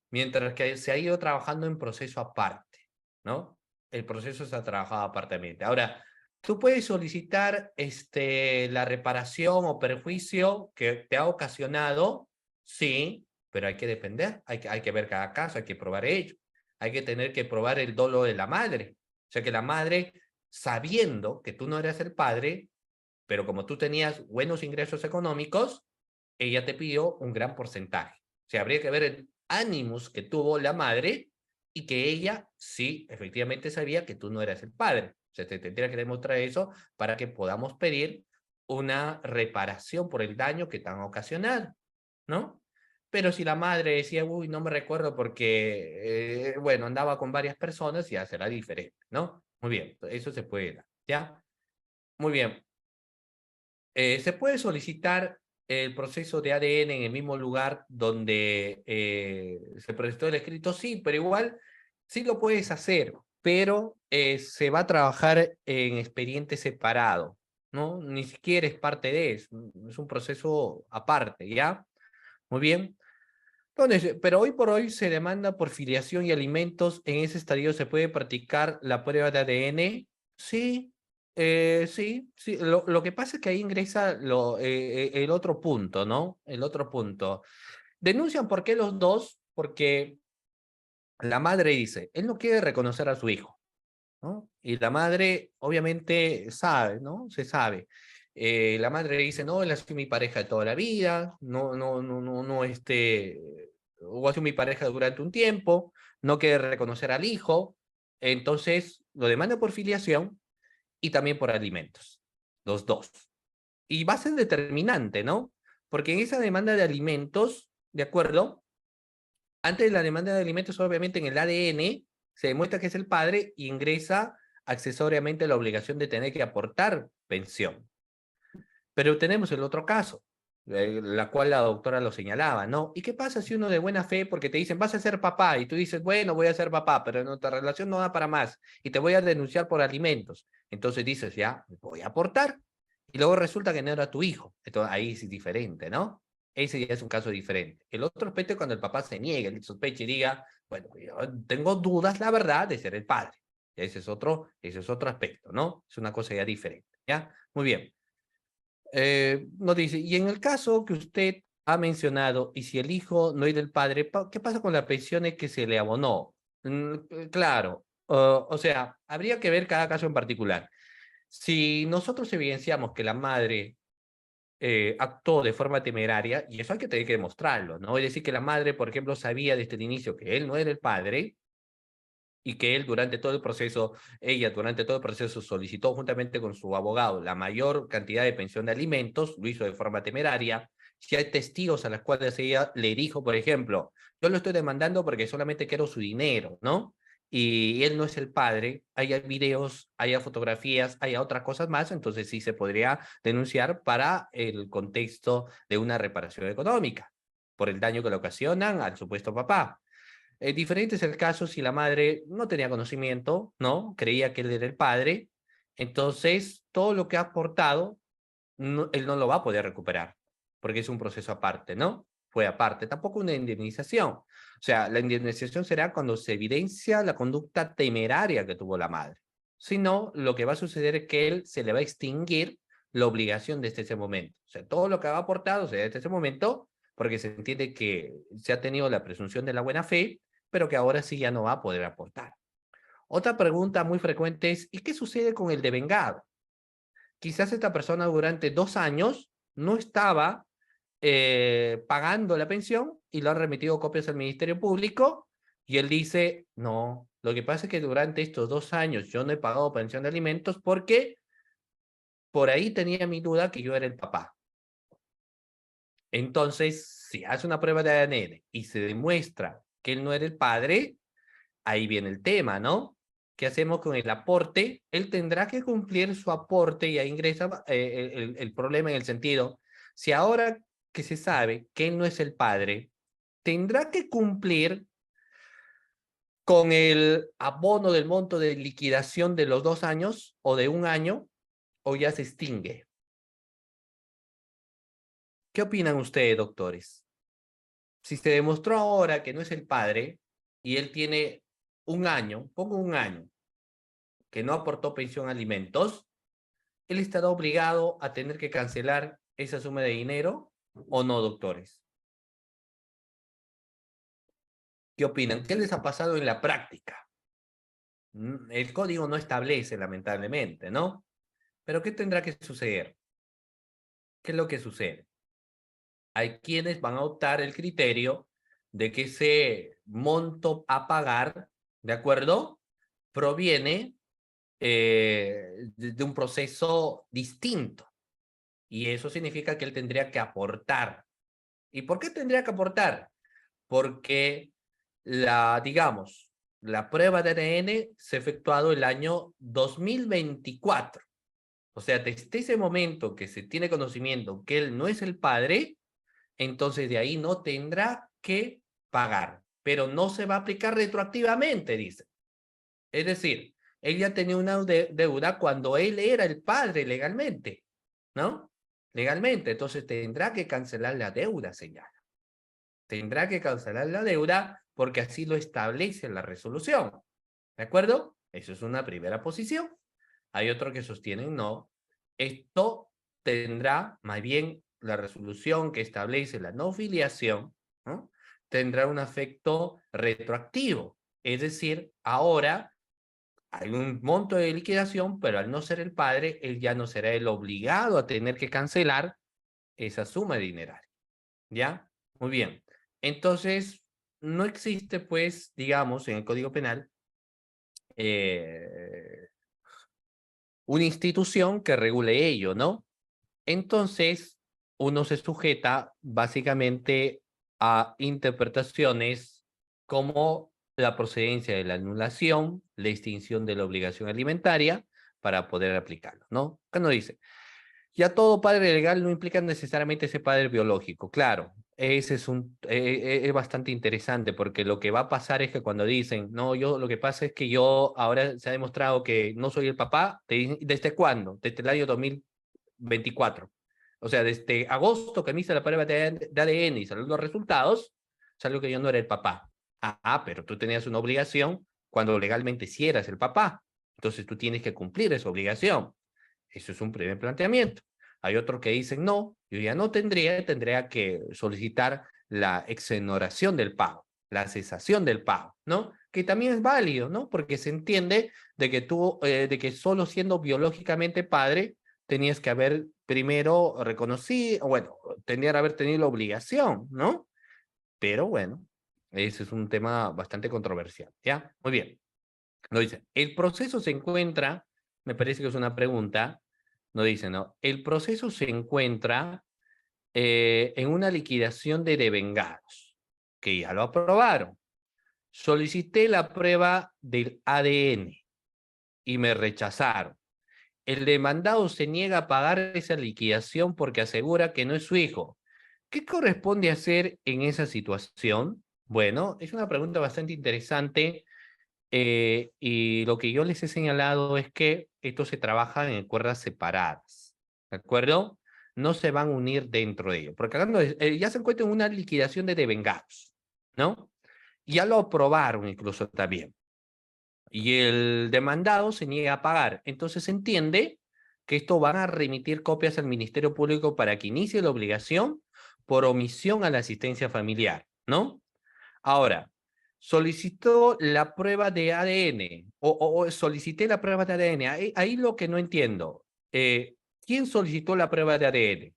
mientras que se ha ido trabajando en proceso aparte, ¿no? El proceso se ha trabajado apartemente. Ahora, tú puedes solicitar la reparación o perjuicio que te ha ocasionado, sí, pero hay que depender, hay que ver cada caso, hay que probar ello. Hay que tener que probar el dolo de la madre. O sea, que la madre, sabiendo que tú no eras el padre, pero como tú tenías buenos ingresos económicos, ella te pidió un gran porcentaje. O sea, habría que ver el ánimos que tuvo la madre y que ella sí, efectivamente sabía que tú no eras el padre. O sea, te tendría que demostrar eso para que podamos pedir una reparación por el daño que te han ocasionado, ¿no? Pero si la madre decía, uy, no me recuerdo porque, bueno, andaba con varias personas, ya será diferente, ¿no? Muy bien, eso se puede dar, ¿ya? Muy bien. Se puede solicitar el proceso de ADN en el mismo lugar donde se presentó el escrito, sí, pero igual sí lo puedes hacer, pero se va a trabajar en expediente separado, ¿no? Ni siquiera es parte de eso, es un proceso aparte, ¿ya? Muy bien. Entonces, pero hoy por hoy se demanda por filiación y alimentos. En ese estadio se puede practicar la prueba de ADN. Sí, sí, sí. Lo que pasa es que ahí ingresa el otro punto, ¿no? El otro punto. Denuncian por qué los dos, porque la madre dice, él no quiere reconocer a su hijo, ¿no? Y la madre obviamente sabe, ¿no? Se sabe. La madre dice, no, él ha sido mi pareja de toda la vida, o ha sido mi pareja durante un tiempo, no quiere reconocer al hijo, entonces lo demanda por filiación y también por alimentos, los dos. Y va a ser determinante, ¿no? Porque en esa demanda de alimentos, ¿de acuerdo? Antes de la demanda de alimentos, obviamente en el ADN se demuestra que es el padre y ingresa accesoriamente la obligación de tener que aportar pensión. Pero tenemos el otro caso, la cual la doctora lo señalaba, ¿no? ¿Y qué pasa si uno de buena fe, porque te dicen, vas a ser papá, y tú dices, bueno, voy a ser papá, pero nuestra relación no da para más, y te voy a denunciar por alimentos? Entonces dices, ya, voy a aportar, y luego resulta que no era tu hijo. Entonces ahí es diferente, ¿no? Ese ya es un caso diferente. El otro aspecto es cuando el papá se niegue, el sospeche y diga, bueno, yo tengo dudas, la verdad, de ser el padre. Ese es otro aspecto, ¿no? Es una cosa ya diferente, ¿ya? Muy bien. Nos dice, y en el caso que usted ha mencionado, y si el hijo no es del padre, ¿qué pasa con las pensiones que se le abonó? Claro, o sea, habría que ver cada caso en particular. Si nosotros evidenciamos que la madre actuó de forma temeraria, y eso hay que tener que demostrarlo, ¿no? Es decir, que la madre, por ejemplo, sabía desde el inicio que él no era el padre, y que él durante todo el proceso, ella durante todo el proceso solicitó juntamente con su abogado la mayor cantidad de pensión de alimentos, lo hizo de forma temeraria. Si hay testigos a los cuales ella le dijo, por ejemplo, yo lo estoy demandando porque solamente quiero su dinero, ¿no? Y él no es el padre, haya videos, haya fotografías, haya otras cosas más, entonces sí se podría denunciar para el contexto de una reparación económica por el daño que le ocasionan al supuesto papá. Diferente es el caso si la madre no tenía conocimiento, ¿no? Creía que él era el padre, entonces todo lo que ha aportado, él no lo va a poder recuperar, porque es un proceso aparte, ¿no? Fue aparte, tampoco una indemnización. O sea, la indemnización será cuando se evidencia la conducta temeraria que tuvo la madre. Si no, lo que va a suceder es que él se le va a extinguir la obligación desde ese momento. O sea, todo lo que ha aportado se da desde ese momento porque se entiende que se ha tenido la presunción de la buena fe, pero que ahora sí ya no va a poder aportar. Otra pregunta muy frecuente es, ¿y qué sucede con el devengado? Quizás esta persona durante 2 años no estaba pagando la pensión y lo han remitido copias al Ministerio Público y él dice, no, lo que pasa es que durante estos 2 años yo no he pagado pensión de alimentos porque por ahí tenía mi duda que yo era el papá. Entonces, si hace una prueba de ADN y se demuestra que él no era el padre, ahí viene el tema, ¿no? ¿Qué hacemos con el aporte? Él tendrá que cumplir su aporte y ahí ingresa el problema en el sentido, si ahora que se sabe que él no es el padre, tendrá que cumplir con el abono del monto de liquidación de los 2 años o de 1 año o ya se extingue. ¿Qué opinan ustedes, doctores? Si se demostró ahora que no es el padre y él tiene 1 año, pongo 1 año, que no aportó pensión a alimentos, ¿él estará obligado a tener que cancelar esa suma de dinero o no, doctores? ¿Qué opinan? ¿Qué les ha pasado en la práctica? El código no establece, lamentablemente, ¿no? Pero ¿qué tendrá que suceder? ¿Qué es lo que sucede? Hay quienes van a optar el criterio de que ese monto a pagar, ¿de acuerdo? Proviene de un proceso distinto. Y eso significa que él tendría que aportar. ¿Y por qué tendría que aportar? Porque digamos, la prueba de ADN se ha efectuado el año 2024. O sea, desde ese momento que se tiene conocimiento que él no es el padre, entonces de ahí no tendrá que pagar, pero no se va a aplicar retroactivamente, dice. Es decir, él ya tenía una deuda cuando él era el padre legalmente, ¿no? Legalmente, entonces tendrá que cancelar la deuda, señala. Tendrá que cancelar la deuda porque así lo establece la resolución. ¿De acuerdo? Eso es una primera posición. Hay otros que sostienen no. Esto tendrá, más bien, la resolución que establece la no filiación, ¿no? Tendrá un efecto retroactivo. Es decir, ahora hay un monto de liquidación, pero al no ser el padre, él ya no será el obligado a tener que cancelar esa suma de dinero. ¿Ya? Muy bien. Entonces, no existe, pues, digamos, en el Código Penal, eh, una institución que regule ello, ¿no? Entonces, uno se sujeta básicamente a interpretaciones como la procedencia de la anulación, la extinción de la obligación alimentaria, para poder aplicarlo, ¿no? Cuando dice, ya todo padre legal no implica necesariamente ese padre biológico, claro. Ese es bastante interesante porque lo que va a pasar es que cuando dicen, no, lo que pasa es que yo ahora se ha demostrado que no soy el papá, ¿desde cuándo? Desde el año 2024. O sea, desde agosto que me hice la prueba de ADN y salieron los resultados, salió que yo no era el papá. Pero tú tenías una obligación cuando legalmente sí eras el papá. Entonces tú tienes que cumplir esa obligación. Eso es un primer planteamiento. Hay otros que dicen, no, yo ya no tendría que solicitar la exoneración del pago, la cesación del pago, ¿no? Que también es válido, ¿no? Porque se entiende de que solo siendo biológicamente padre, tenías que haber primero reconocido, bueno, tendrían que haber tenido la obligación, ¿no? Pero bueno, ese es un tema bastante controversial, ¿ya? Muy bien. Lo dice, el proceso se encuentra, me parece que es una pregunta, no dice, ¿no? El proceso se encuentra en una liquidación de devengados, que ya lo aprobaron. Solicité la prueba del ADN y me rechazaron. El demandado se niega a pagar esa liquidación porque asegura que no es su hijo. ¿Qué corresponde hacer en esa situación? Bueno, es una pregunta bastante interesante y lo que yo les he señalado es que esto se trabaja en cuerdas separadas, ¿de acuerdo? No se van a unir dentro de ello, porque ya se encuentra en una liquidación de devengados, ¿no? Ya lo aprobaron incluso también. Y el demandado se niega a pagar. Entonces se entiende que esto van a remitir copias al Ministerio Público para que inicie la obligación por omisión a la asistencia familiar, ¿no? Ahora, solicitó la prueba de ADN o solicité la prueba de ADN. Ahí lo que no entiendo. ¿Quién solicitó la prueba de ADN?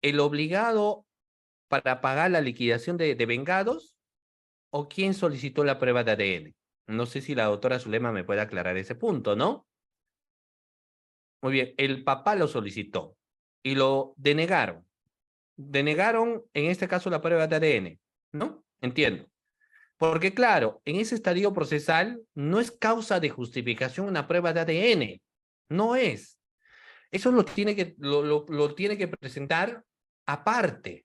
¿El obligado para pagar la liquidación de vengados o quién solicitó la prueba de ADN? No sé si la doctora Zulema me puede aclarar ese punto, ¿no? Muy bien, el papá lo solicitó y lo denegaron. Denegaron, en este caso, la prueba de ADN, ¿no? Entiendo. Porque claro, en ese estadio procesal no es causa de justificación una prueba de ADN. No es. Eso lo tiene que presentar aparte.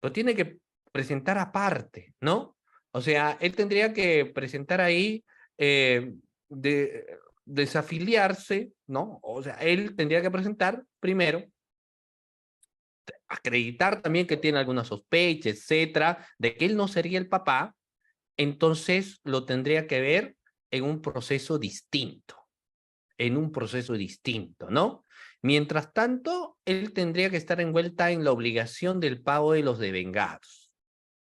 Lo tiene que presentar aparte, ¿no? O sea, él tendría que presentar ahí eh, de, desafiliarse, ¿no? O sea, él tendría que presentar primero, acreditar también que tiene alguna sospecha, etcétera, de que él no sería el papá, entonces lo tendría que ver en un proceso distinto, ¿no? Mientras tanto, él tendría que estar envuelta en la obligación del pago de los devengados.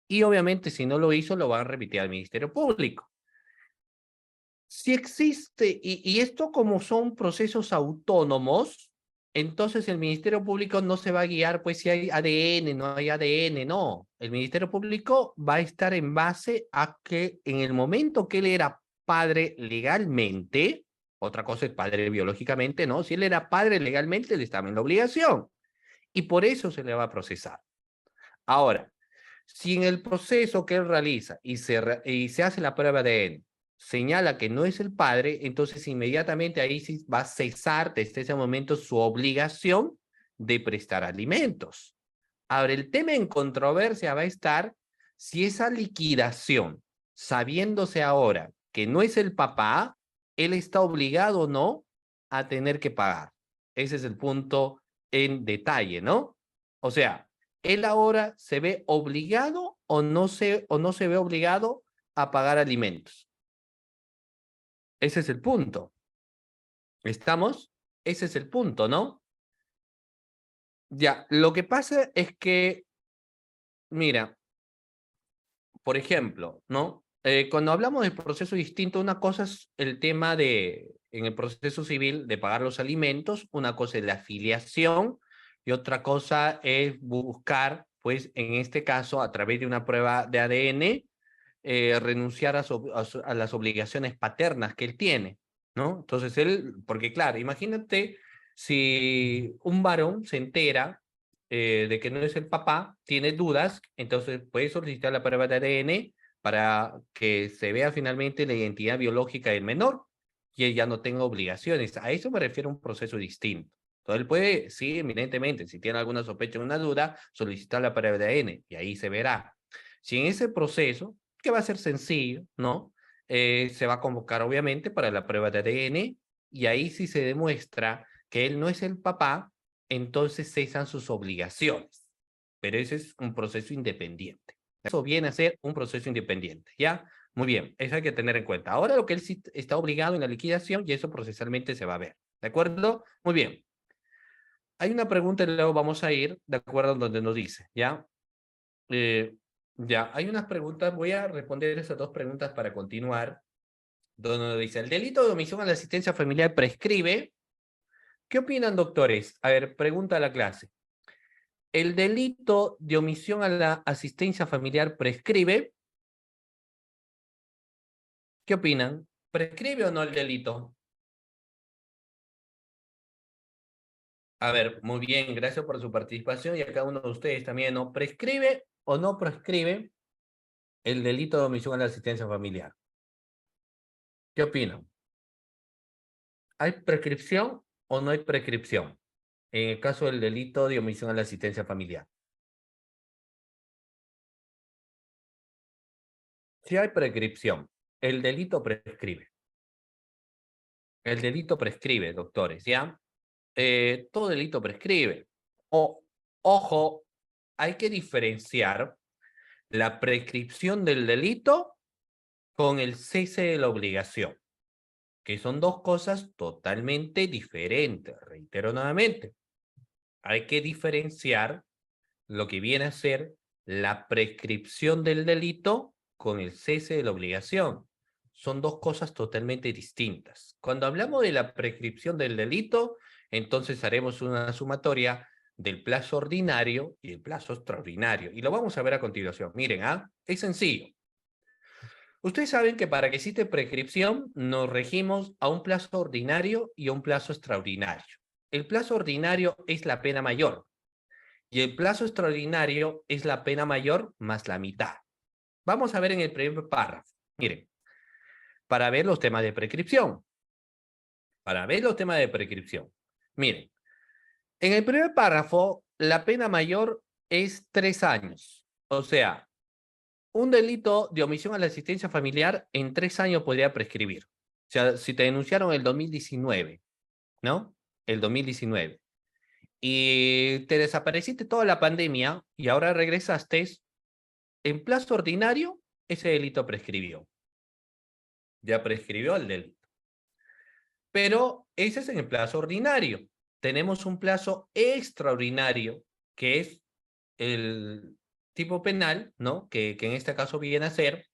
Y obviamente, si no lo hizo, lo van a remitir al Ministerio Público. Si existe, y esto como son procesos autónomos, entonces el Ministerio Público no se va a guiar, pues si hay ADN, no hay ADN, no. El Ministerio Público va a estar en base a que en el momento que él era padre legalmente, otra cosa es padre biológicamente, ¿no? Si él era padre legalmente, él estaba en la obligación. Y por eso se le va a procesar. Ahora, si en el proceso que él realiza y se hace la prueba de ADN, señala que no es el padre, entonces inmediatamente ahí sí va a cesar desde ese momento su obligación de prestar alimentos. Ahora, el tema en controversia va a estar si esa liquidación, sabiéndose ahora que no es el papá, él está obligado o no a tener que pagar. Ese es el punto en detalle, ¿no? O sea, él ahora se ve obligado o no se ve obligado a pagar alimentos. Ese es el punto. ¿Estamos? Ese es el punto, ¿no? Ya, lo que pasa es que, mira, por ejemplo, ¿no? Cuando hablamos de proceso distinto, una cosa es el tema en el proceso civil, de pagar los alimentos, una cosa es la afiliación y otra cosa es buscar, pues, en este caso, a través de una prueba de ADN, renunciar a las obligaciones paternas que él tiene, ¿no? Entonces él, porque claro, imagínate si un varón se entera de que no es el papá, tiene dudas, entonces puede solicitar la prueba de ADN para que se vea finalmente la identidad biológica del menor y él ya no tenga obligaciones. A eso me refiero a un proceso distinto. Entonces él puede, sí, eminentemente, si tiene alguna sospecha o una duda, solicitar la prueba de ADN y ahí se verá. Si en ese proceso, que va a ser sencillo, ¿no? Se va a convocar obviamente para la prueba de ADN y ahí si se demuestra que él no es el papá, entonces cesan sus obligaciones. Pero ese es un proceso independiente. Eso viene a ser un proceso independiente, ¿ya? Muy bien, eso hay que tener en cuenta. Ahora lo que él sí está obligado en la liquidación y eso procesalmente se va a ver, ¿de acuerdo? Muy bien. Hay una pregunta y luego vamos a ir de acuerdo a donde nos dice, ¿ya? Eh, ya, hay unas preguntas, voy a responder esas dos preguntas para continuar, donde nos dice, ¿el delito de omisión a la asistencia familiar prescribe? ¿Qué opinan, doctores? A ver, pregunta a la clase. ¿El delito de omisión a la asistencia familiar prescribe? ¿Qué opinan? ¿Prescribe o no el delito? A ver, muy bien, gracias por su participación y a cada uno de ustedes también, ¿no? ¿Prescribe o no prescribe el delito de omisión a la asistencia familiar? ¿Qué opinan? ¿Hay prescripción o no hay prescripción en el caso del delito de omisión a la asistencia familiar? Si hay prescripción, el delito prescribe. El delito prescribe, doctores, ¿ya? Todo delito prescribe. O, ojo, hay que diferenciar la prescripción del delito con el cese de la obligación. que son dos cosas totalmente diferentes. Reitero nuevamente, hay que diferenciar lo que viene a ser la prescripción del delito con el cese de la obligación. Son dos cosas totalmente distintas. Cuando hablamos de la prescripción del delito, entonces haremos una sumatoria del plazo ordinario y el plazo extraordinario. Y lo vamos a ver a continuación. Miren, es sencillo. Ustedes saben que para que existe prescripción nos regimos a un plazo ordinario y a un plazo extraordinario. El plazo ordinario es la pena mayor y el plazo extraordinario es la pena mayor más la mitad. Vamos a ver en el primer párrafo. Miren, para ver los temas de prescripción. Para ver los temas de prescripción. Miren, en el primer párrafo, la pena mayor es 3 años. O sea, un delito de omisión a la asistencia familiar en 3 años podría prescribir. O sea, si te denunciaron el 2019, ¿no? El 2019. Y te desapareciste toda la pandemia y ahora regresaste, en plazo ordinario, ese delito prescribió. Ya prescribió el delito. Pero ese es en el plazo ordinario. Tenemos un plazo extraordinario, que es el tipo penal, ¿no? Que en este caso viene a ser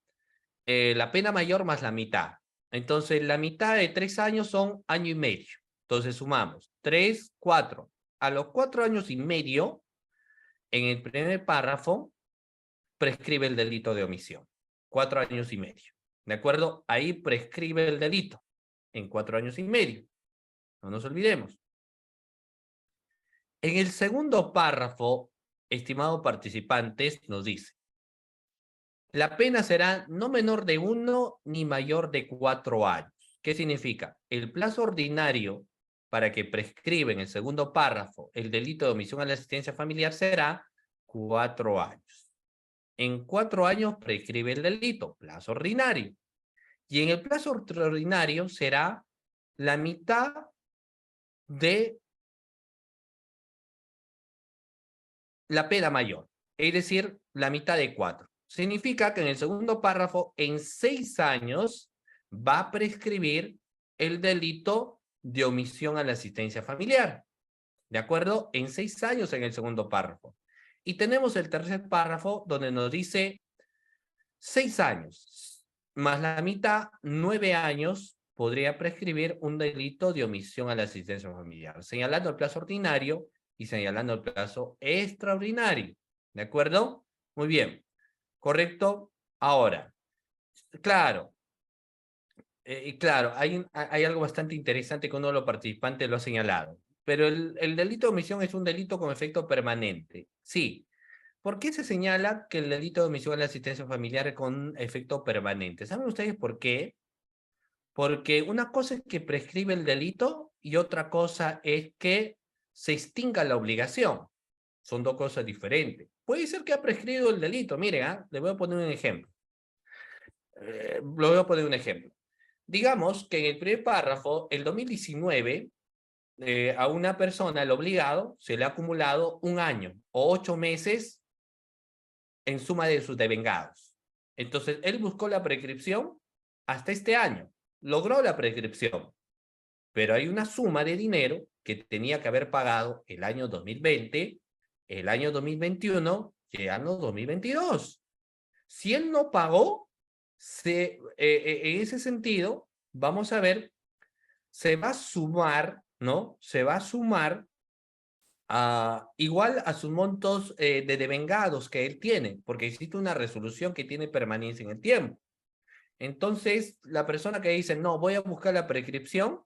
la pena mayor más la mitad. Entonces, la mitad de 3 años son año y medio. Entonces, sumamos 3, 4. A los 4 años y medio, en el primer párrafo, prescribe el delito de omisión. 4 años y medio. ¿De acuerdo? Ahí prescribe el delito en 4 años y medio. No nos olvidemos. En el segundo párrafo, estimados participantes, nos dice, la pena será no menor de 1 ni mayor de 4 años. ¿Qué significa? El plazo ordinario para que prescriba en el segundo párrafo el delito de omisión a la asistencia familiar será 4 años. En 4 años prescribe el delito, plazo ordinario. Y en el plazo extraordinario será la mitad de la pena mayor, es decir, la mitad de 4. Significa que en el segundo párrafo, en 6 años, va a prescribir el delito de omisión a la asistencia familiar. ¿De acuerdo? En 6 años en el segundo párrafo. Y tenemos el tercer párrafo donde nos dice 6 años más la mitad, 9 años, podría prescribir un delito de omisión a la asistencia familiar, señalando el plazo ordinario y señalando el plazo extraordinario. ¿De acuerdo? Muy bien. ¿Correcto? Ahora, claro, claro, hay algo bastante interesante que uno de los participantes lo ha señalado, pero el delito de omisión es un delito con efecto permanente. Sí. ¿Por qué se señala que el delito de omisión a la asistencia familiar es con efecto permanente? ¿Saben ustedes por qué? Porque una cosa es que prescribe el delito y otra cosa es que se extinga la obligación. Son dos cosas diferentes. Puede ser que ha prescrito el delito. Miren, le voy a poner un ejemplo. Lo voy a poner un ejemplo. Digamos que en el primer párrafo, el 2019, a una persona, el obligado, se le ha acumulado 1 año o 8 meses en suma de sus devengados. Entonces, él buscó la prescripción hasta este año. Logró la prescripción, pero hay una suma de dinero que tenía que haber pagado el año 2020, el año 2021 y el año 2022. Si él no pagó, en ese sentido, vamos a ver, se va a sumar, ¿no? Se va a sumar igual a sus montos de devengados que él tiene, porque existe una resolución que tiene permanencia en el tiempo. Entonces, la persona que dice, no, voy a buscar la prescripción,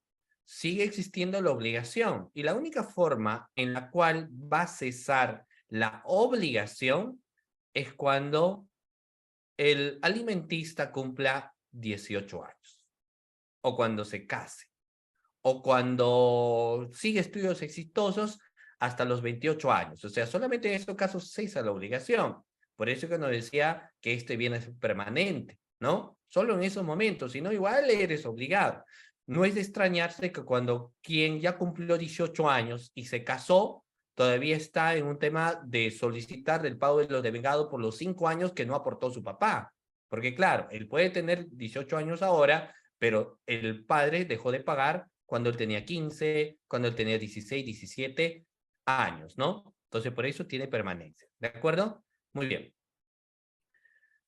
sigue existiendo la obligación. Y la única forma en la cual va a cesar la obligación es cuando el alimentista cumpla 18 años, o cuando se case, o cuando sigue estudios exitosos hasta los 28 años. O sea, solamente en estos casos cesa la obligación. Por eso que nos decía que este bien es permanente, ¿no? Solo en esos momentos, si no, igual eres obligado. No es de extrañarse que cuando quien ya cumplió 18 años y se casó, todavía está en un tema de solicitar el pago de los devengados por los 5 años que no aportó su papá. Porque claro, él puede tener 18 años ahora, pero el padre dejó de pagar cuando él tenía 15, cuando él tenía 16, 17 años, ¿no? Entonces, por eso tiene permanencia, ¿de acuerdo? Muy bien.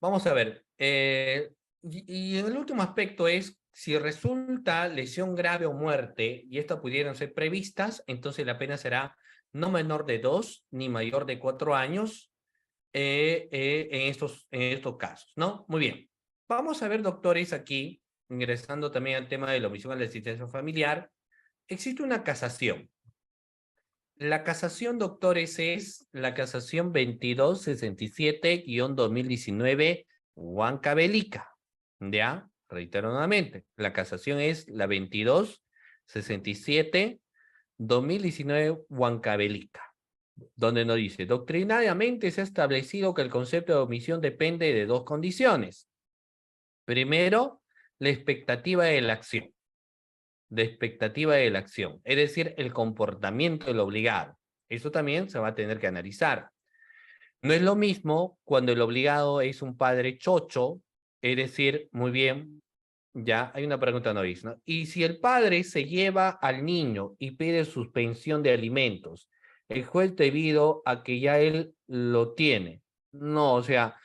Vamos a ver. Y el último aspecto es, si resulta lesión grave o muerte, y estas pudieran ser previstas, entonces la pena será no menor de 2 ni mayor de 4 años en estos casos, ¿no? Muy bien. Vamos a ver, doctores, aquí, ingresando también al tema de la omisión a la asistencia familiar, existe una casación. La casación, doctores, es la casación 2267-2019 Huancavelica. ¿Ya? Reitero nuevamente. La casación es la 2267-2019 Huancavelica, donde nos dice, doctrinariamente se ha establecido que el concepto de omisión depende de dos condiciones. Primero, la expectativa de la acción. Es decir, el comportamiento del obligado. Eso también se va a tener que analizar. No es lo mismo cuando el obligado es un padre chocho, es decir, muy bien, ya hay una pregunta no dice, ¿no? Y si el padre se lleva al niño y pide suspensión de alimentos, el juez debido a que ya él lo tiene. No, o sea,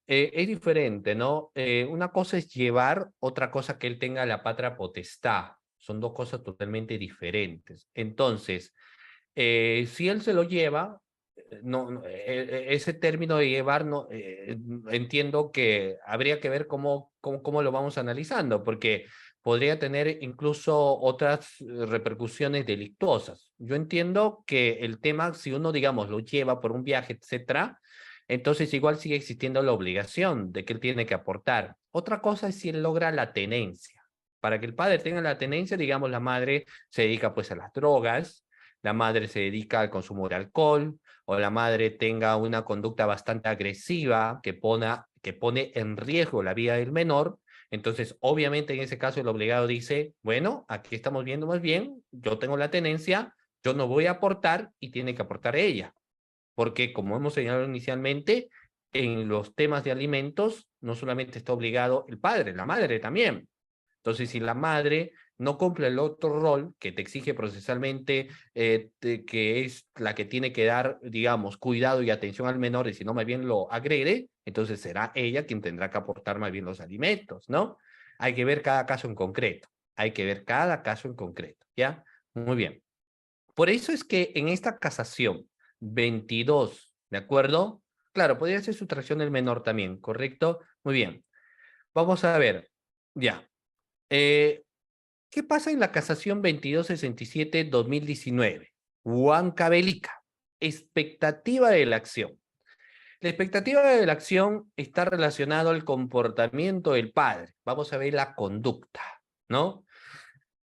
es diferente, ¿no? Una cosa es llevar, otra cosa que él tenga la patria potestad. Son dos cosas totalmente diferentes. Entonces, si él se lo lleva, ese término de llevar, no, entiendo que habría que ver cómo lo vamos analizando, porque podría tener incluso otras repercusiones delictuosas. Yo entiendo que el tema, si uno, digamos, lo lleva por un viaje, etcétera, entonces igual sigue existiendo la obligación de que él tiene que aportar. Otra cosa es si él logra la tenencia. Para que el padre tenga la tenencia, digamos, la madre se dedica pues a las drogas, la madre se dedica al consumo de alcohol, o la madre tenga una conducta bastante agresiva que pone en riesgo la vida del menor, entonces obviamente en ese caso el obligado dice, bueno, aquí estamos viendo más bien, yo tengo la tenencia, yo no voy a aportar y tiene que aportar ella, porque como hemos señalado inicialmente, en los temas de alimentos no solamente está obligado el padre, la madre también. Entonces, si la madre no cumple el otro rol que te exige procesalmente, que es la que tiene que dar, digamos, cuidado y atención al menor, y si no, más bien lo agrede, entonces será ella quien tendrá que aportar más bien los alimentos, ¿no? Hay que ver cada caso en concreto, hay que ver cada caso en concreto, ¿ya? Muy bien. Por eso es que en esta casación 22, ¿de acuerdo? Claro, podría ser sustracción del menor también, ¿correcto? Muy bien. Vamos a ver, ya. Eh, ¿Qué pasa en la casación 2267-2019? Huancavelica. Expectativa de la acción. La expectativa de la acción está relacionada al comportamiento del padre. Vamos a ver la conducta, ¿no?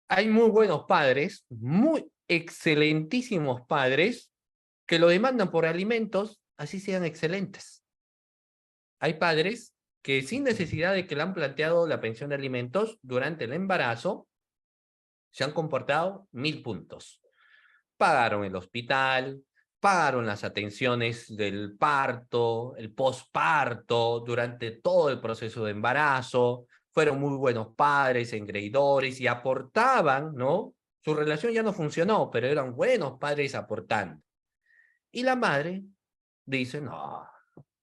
Hay muy buenos padres, muy excelentísimos padres, que lo demandan por alimentos, así sean excelentes. Hay padres que sin necesidad de que le han planteado la pensión de alimentos durante el embarazo, se han comportado 1000 puntos. Pagaron el hospital, pagaron las atenciones del parto, el posparto, durante todo el proceso de embarazo, fueron muy buenos padres, engreidores y aportaban, ¿no? Su relación ya no funcionó, pero eran buenos padres aportando. Y la madre dice, no,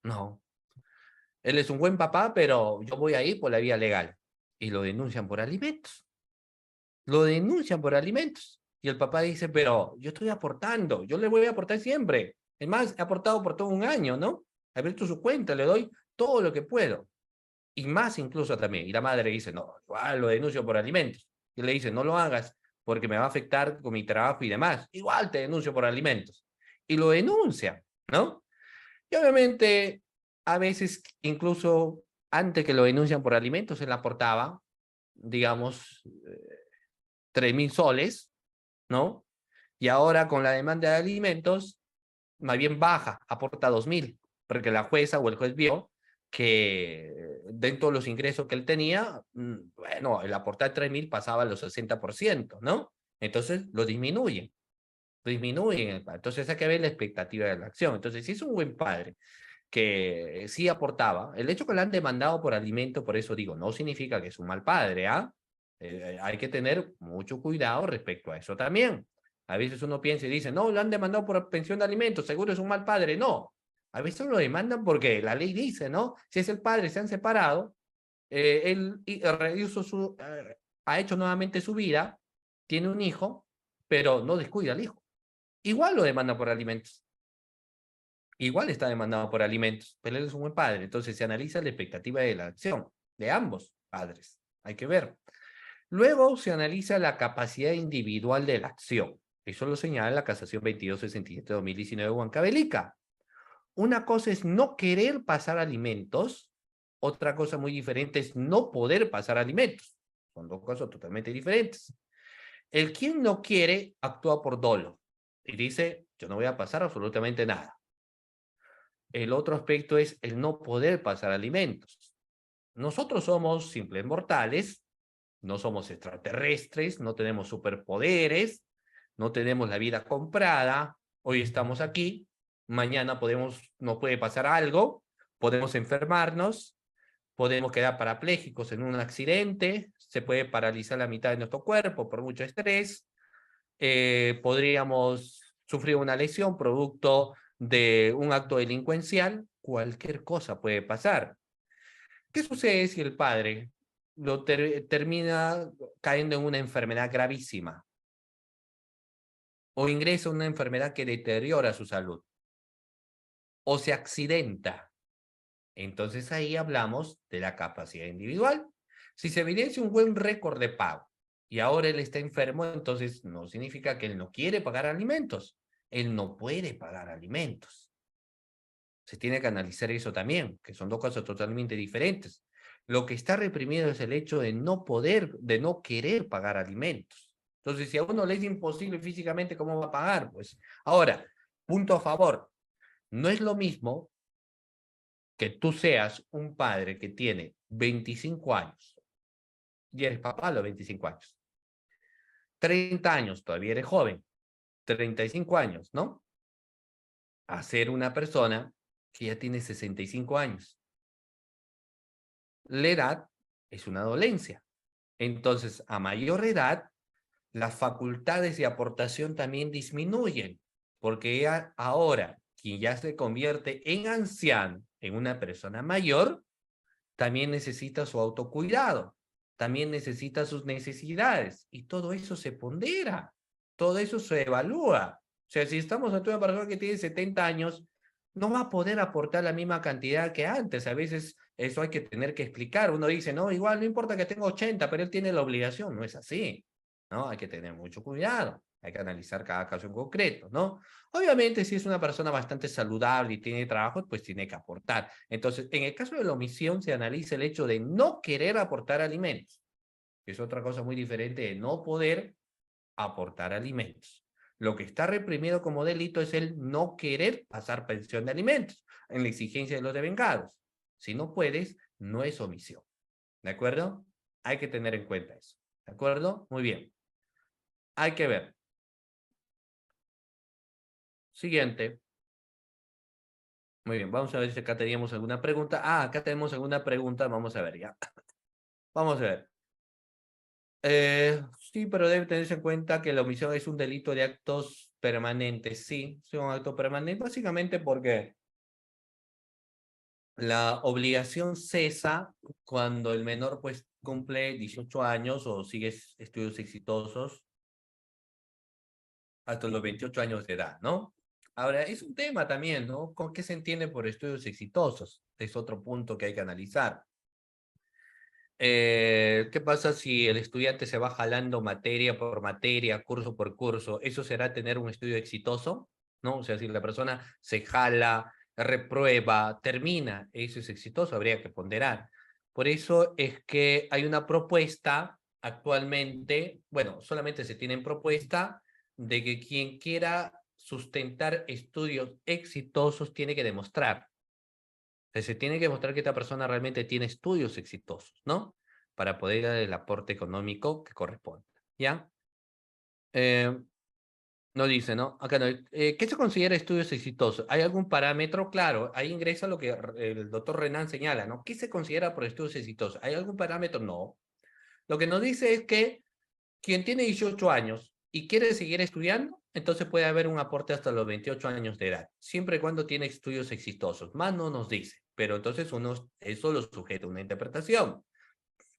no, él es un buen papá, pero yo voy a ir por la vía legal. Y lo denuncian por alimentos. Lo denuncian por alimentos. Y el papá dice, pero yo estoy aportando, yo le voy a aportar siempre. Es más, he aportado por todo un año, ¿no? He abierto su cuenta, le doy todo lo que puedo. Y más incluso también. Y la madre dice, no, igual lo denuncio por alimentos. Y le dice, no lo hagas porque me va a afectar con mi trabajo y demás. Igual te denuncio por alimentos. Y lo denuncia, ¿no? Y obviamente, a veces incluso antes que lo denuncian por alimentos, él aportaba, digamos, 3000 soles, ¿no? Y ahora con la demanda de alimentos, más bien baja, aporta 2000, porque la jueza o el juez vio que dentro de los ingresos que él tenía, bueno, el aportar 3000 pasaba a los 60%, ¿no? Entonces lo disminuyen. Entonces hay que ver la expectativa de la acción. Entonces, si es un buen padre que sí aportaba, el hecho que le han demandado por alimento, por eso digo, no significa que es un mal padre, ¿ah? Hay que tener mucho cuidado respecto a eso también. A veces uno piensa y dice, no, lo han demandado por pensión de alimentos, seguro es un mal padre. No, a veces lo demandan porque la ley dice, ¿no? Si es el padre, se han separado, él ha hecho nuevamente su vida, tiene un hijo, pero no descuida al hijo. Igual lo demanda por alimentos. Igual está demandado por alimentos, pero él es un buen padre. Entonces se analiza la expectativa de la acción de ambos padres. Hay que ver. Luego se analiza la capacidad individual de la acción. Eso lo señala la casación 2267-2019 Huancavelica. Una cosa es no querer pasar alimentos, otra cosa muy diferente es no poder pasar alimentos. Son dos cosas totalmente diferentes. El quien no quiere actúa por dolo y dice, yo no voy a pasar absolutamente nada. El otro aspecto es el no poder pasar alimentos. Nosotros somos simples mortales, no somos extraterrestres, no tenemos superpoderes, no tenemos la vida comprada, hoy estamos aquí, mañana nos puede pasar algo, podemos enfermarnos, podemos quedar parapléjicos en un accidente, se puede paralizar la mitad de nuestro cuerpo por mucho estrés, podríamos sufrir una lesión producto de un acto delincuencial, cualquier cosa puede pasar. ¿Qué sucede si el padre termina cayendo en una enfermedad gravísima o ingresa en una enfermedad que deteriora su salud o se accidenta? Entonces ahí hablamos de la capacidad individual. Si se evidencia un buen récord de pago y ahora él está enfermo, entonces no significa que él no quiere pagar alimentos. Él no puede pagar alimentos. Se tiene que analizar eso también, que son dos cosas totalmente diferentes. Lo que está reprimido es el hecho de no poder, de no querer pagar alimentos. Entonces, si a uno le es imposible físicamente, ¿cómo va a pagar? Pues ahora, punto a favor, no es lo mismo que tú seas un padre que tiene 25 años y eres papá a los 25 años. 30 años, todavía eres joven. 35 años, ¿no? A ser una persona que ya tiene 65 años. La edad es una dolencia. Entonces, a mayor edad, las facultades de aportación también disminuyen, porque ahora, quien ya se convierte en anciano, en una persona mayor, también necesita su autocuidado, también necesita sus necesidades, y todo eso se pondera, todo eso se evalúa. O sea, si estamos ante una persona que tiene 70 años, no va a poder aportar la misma cantidad que antes. A veces eso hay que tener que explicar. Uno dice, no, igual no importa que tenga 80, pero él tiene la obligación. No es así, ¿no? Hay que tener mucho cuidado. Hay que analizar cada caso en concreto, ¿no? Obviamente, si es una persona bastante saludable y tiene trabajo, pues tiene que aportar. Entonces, en el caso de la omisión, se analiza el hecho de no querer aportar alimentos, que es otra cosa muy diferente de no poder aportar alimentos. Lo que está reprimido como delito es el no querer pasar pensión de alimentos en la exigencia de los devengados. Si no puedes, no es omisión. ¿De acuerdo? Hay que tener en cuenta eso. ¿De acuerdo? Muy bien. Hay que ver. Siguiente. Muy bien, vamos a ver si acá teníamos alguna pregunta. Ah, acá tenemos alguna pregunta. Vamos a ver ya. Vamos a ver. Sí, pero debe tenerse en cuenta que la omisión es un delito de actos permanentes. Sí, es un acto permanente, básicamente porque la obligación cesa cuando el menor pues cumple 18 años o sigue estudios exitosos hasta los 28 años de edad, ¿no? Ahora, es un tema también, ¿no? ¿Con qué se entiende por estudios exitosos? Es otro punto que hay que analizar. ¿Qué pasa si el estudiante se va jalando materia por materia, curso por curso? ¿Eso será tener un estudio exitoso? ¿No? O sea, si la persona se jala, reprueba, termina, eso es exitoso, habría que ponderar. Por eso es que hay una propuesta actualmente, bueno, solamente se tiene en propuesta de que quien quiera sustentar estudios exitosos tiene que demostrar. Se tiene que demostrar que esta persona realmente tiene estudios exitosos, ¿no? Para poder dar el aporte económico que corresponde, ¿ya? Eh, no dice, ¿no? Acá no. ¿Qué se considera estudios exitosos? ¿Hay algún parámetro? Claro, ahí ingresa lo que el doctor Renan señala, ¿no? ¿Qué se considera por estudios exitosos? ¿Hay algún parámetro? No. Lo que nos dice es que quien tiene 18 años y quiere seguir estudiando, entonces puede haber un aporte hasta los 28 años de edad, siempre y cuando tiene estudios exitosos. Más no nos dice, pero entonces eso lo sujeta a una interpretación.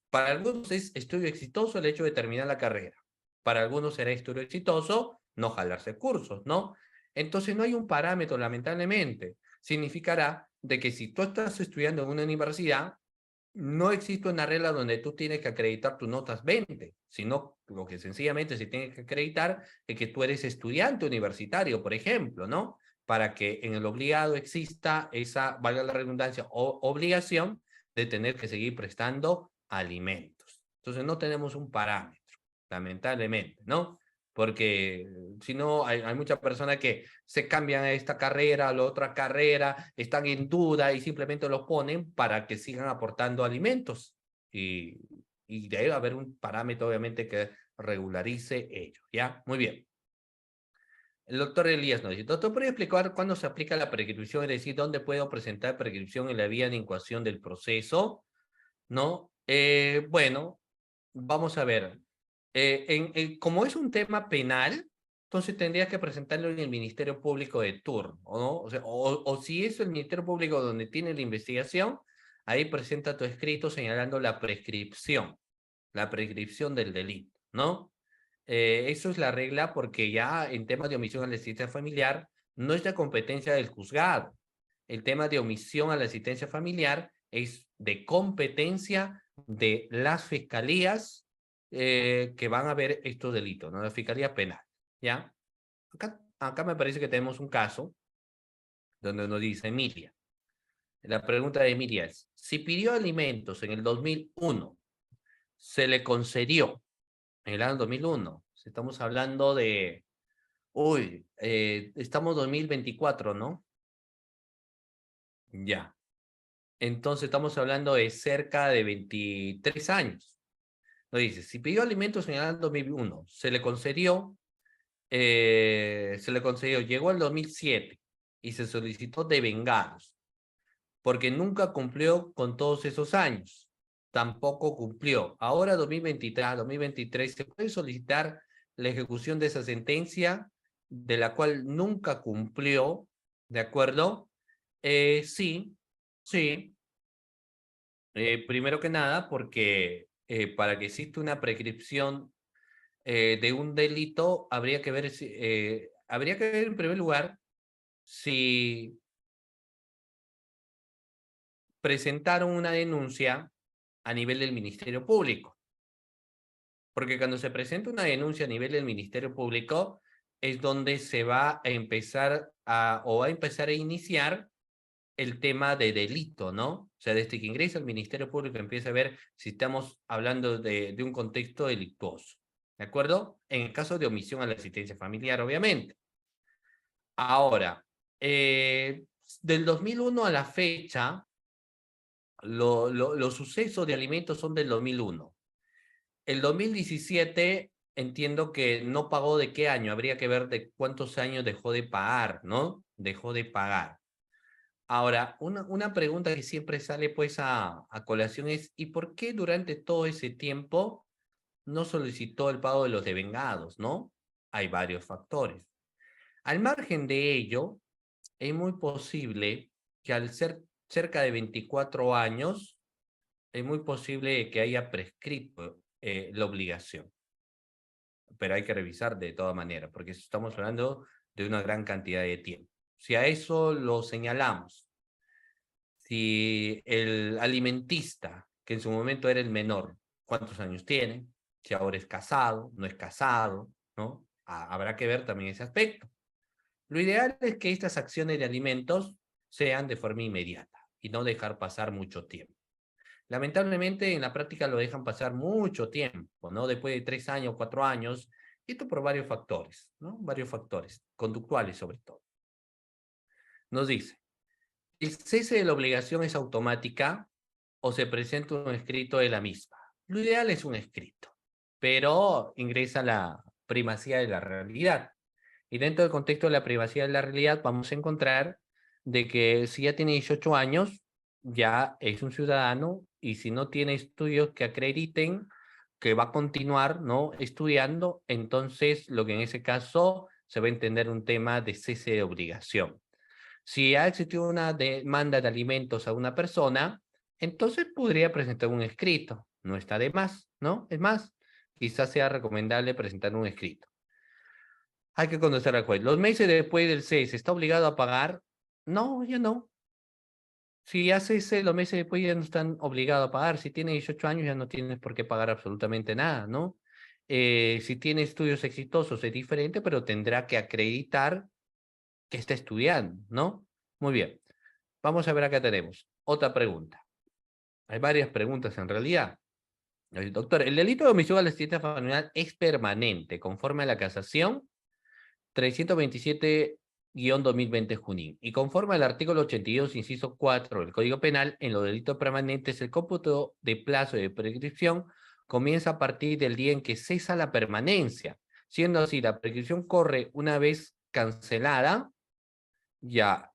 Para algunos es estudio exitoso el hecho de terminar la carrera. Para algunos será estudio exitoso no jalarse cursos, ¿no? Entonces no hay un parámetro, lamentablemente. Significará de que si tú estás estudiando en una universidad, no existe una regla donde tú tienes que acreditar tus notas 20, sino lo que sencillamente se tiene que acreditar es que tú eres estudiante universitario, por ejemplo, ¿no? Para que en el obligado exista esa, valga la redundancia, obligación de tener que seguir prestando alimentos. Entonces no tenemos un parámetro, lamentablemente, ¿no? Porque si no, hay muchas personas que se cambian a esta carrera, a la otra carrera, están en duda y simplemente los ponen para que sigan aportando alimentos. Y debe haber un parámetro, obviamente, que regularice ello, ¿ya? Muy bien. El doctor Elías nos dice, doctor, ¿podría explicar cuándo se aplica la prescripción? Es decir, ¿dónde puedo presentar prescripción en la vía de incoación del proceso? ¿No? Bueno, vamos a ver. Como es un tema penal, entonces tendrías que presentarlo en el Ministerio Público de turno, ¿no? O sea, o si es el Ministerio Público donde tiene la investigación, ahí presenta tu escrito señalando la prescripción del delito, ¿no? Eso es la regla porque ya en temas de omisión a la asistencia familiar no es de competencia del juzgado. El tema de omisión a la asistencia familiar es de competencia de las fiscalías que van a ver estos delitos, ¿no? La fiscalía penal, ¿ya? Acá me parece que tenemos un caso donde nos dice Emilia. La pregunta de Emilia es, si pidió alimentos en el 2001, se le concedió en el año 2001. Estamos hablando de, estamos 2024, ¿no? Ya. Entonces estamos hablando de cerca de 23 años. Nos dice, si pidió alimentos en el año 2001, llegó al 2007 y se solicitó devengados, porque nunca cumplió con todos esos años. Tampoco cumplió. Ahora 2023, 2023, se puede solicitar la ejecución de esa sentencia de la cual nunca cumplió, ¿de acuerdo? Sí, sí. Primero que nada, porque para que exista una prescripción de un delito, habría que ver en primer lugar si presentaron una denuncia a nivel del Ministerio Público. Porque cuando se presenta una denuncia a nivel del Ministerio Público, es donde se va a empezar a iniciar el tema de delito, ¿no? O sea, desde que ingresa el Ministerio Público empieza a ver si estamos hablando de un contexto delictuoso, ¿de acuerdo? En el caso de omisión a la asistencia familiar, obviamente. Ahora, del 2001 a la fecha, los sucesos de alimentos son del 2001. El 2017 entiendo que no pagó de qué año, habría que ver de cuántos años dejó de pagar, ¿no? Dejó de pagar. Ahora, una pregunta que siempre sale pues a colación es, ¿y por qué durante todo ese tiempo no solicitó el pago de los devengados, no? Hay varios factores. Al margen de ello, es muy posible que al ser cerca de 24 años, es muy posible que haya prescrito la obligación. Pero hay que revisar de todas maneras, porque estamos hablando de una gran cantidad de tiempo. Si a eso lo señalamos, si el alimentista, que en su momento era el menor, ¿cuántos años tiene? Si ahora es casado, no es casado, ¿no? Habrá que ver también ese aspecto. Lo ideal es que estas acciones de alimentos sean de forma inmediata y no dejar pasar mucho tiempo. Lamentablemente en la práctica lo dejan pasar mucho tiempo, ¿no? Después de 3 años, 4 años, esto por varios factores, ¿no? Varios factores, conductuales sobre todo. Nos dice, ¿el cese de la obligación es automática o se presenta un escrito de la misma? Lo ideal es un escrito, pero ingresa la primacía de la realidad. Y dentro del contexto de la privacidad de la realidad vamos a encontrar de que si ya tiene 18 años, ya es un ciudadano y si no tiene estudios que acrediten, que va a continuar, ¿no?, estudiando, entonces lo que en ese caso se va a entender un tema de cese de obligación. Si ha existido una demanda de alimentos a una persona, entonces podría presentar un escrito. No está de más, ¿no? Es más, quizás sea recomendable presentar un escrito. Hay que conocer al juez. ¿Los meses después del cese está obligado a pagar? No, ya no. Si hace cese, los meses después ya no están obligados a pagar. Si tiene 18 años ya no tienes por qué pagar absolutamente nada, ¿no? Si tiene estudios exitosos es diferente, pero tendrá que acreditar que está estudiando, ¿no? Muy bien. Vamos a ver, acá tenemos otra pregunta. Hay varias preguntas en realidad. Doctor, el delito de omisión a la asistencia familiar es permanente, conforme a la casación 327-2020 Junín. Y conforme al artículo 82, inciso 4 del Código Penal, en los delitos permanentes, el cómputo de plazo de prescripción comienza a partir del día en que cesa la permanencia. Siendo así, la prescripción corre una vez cancelada, ya.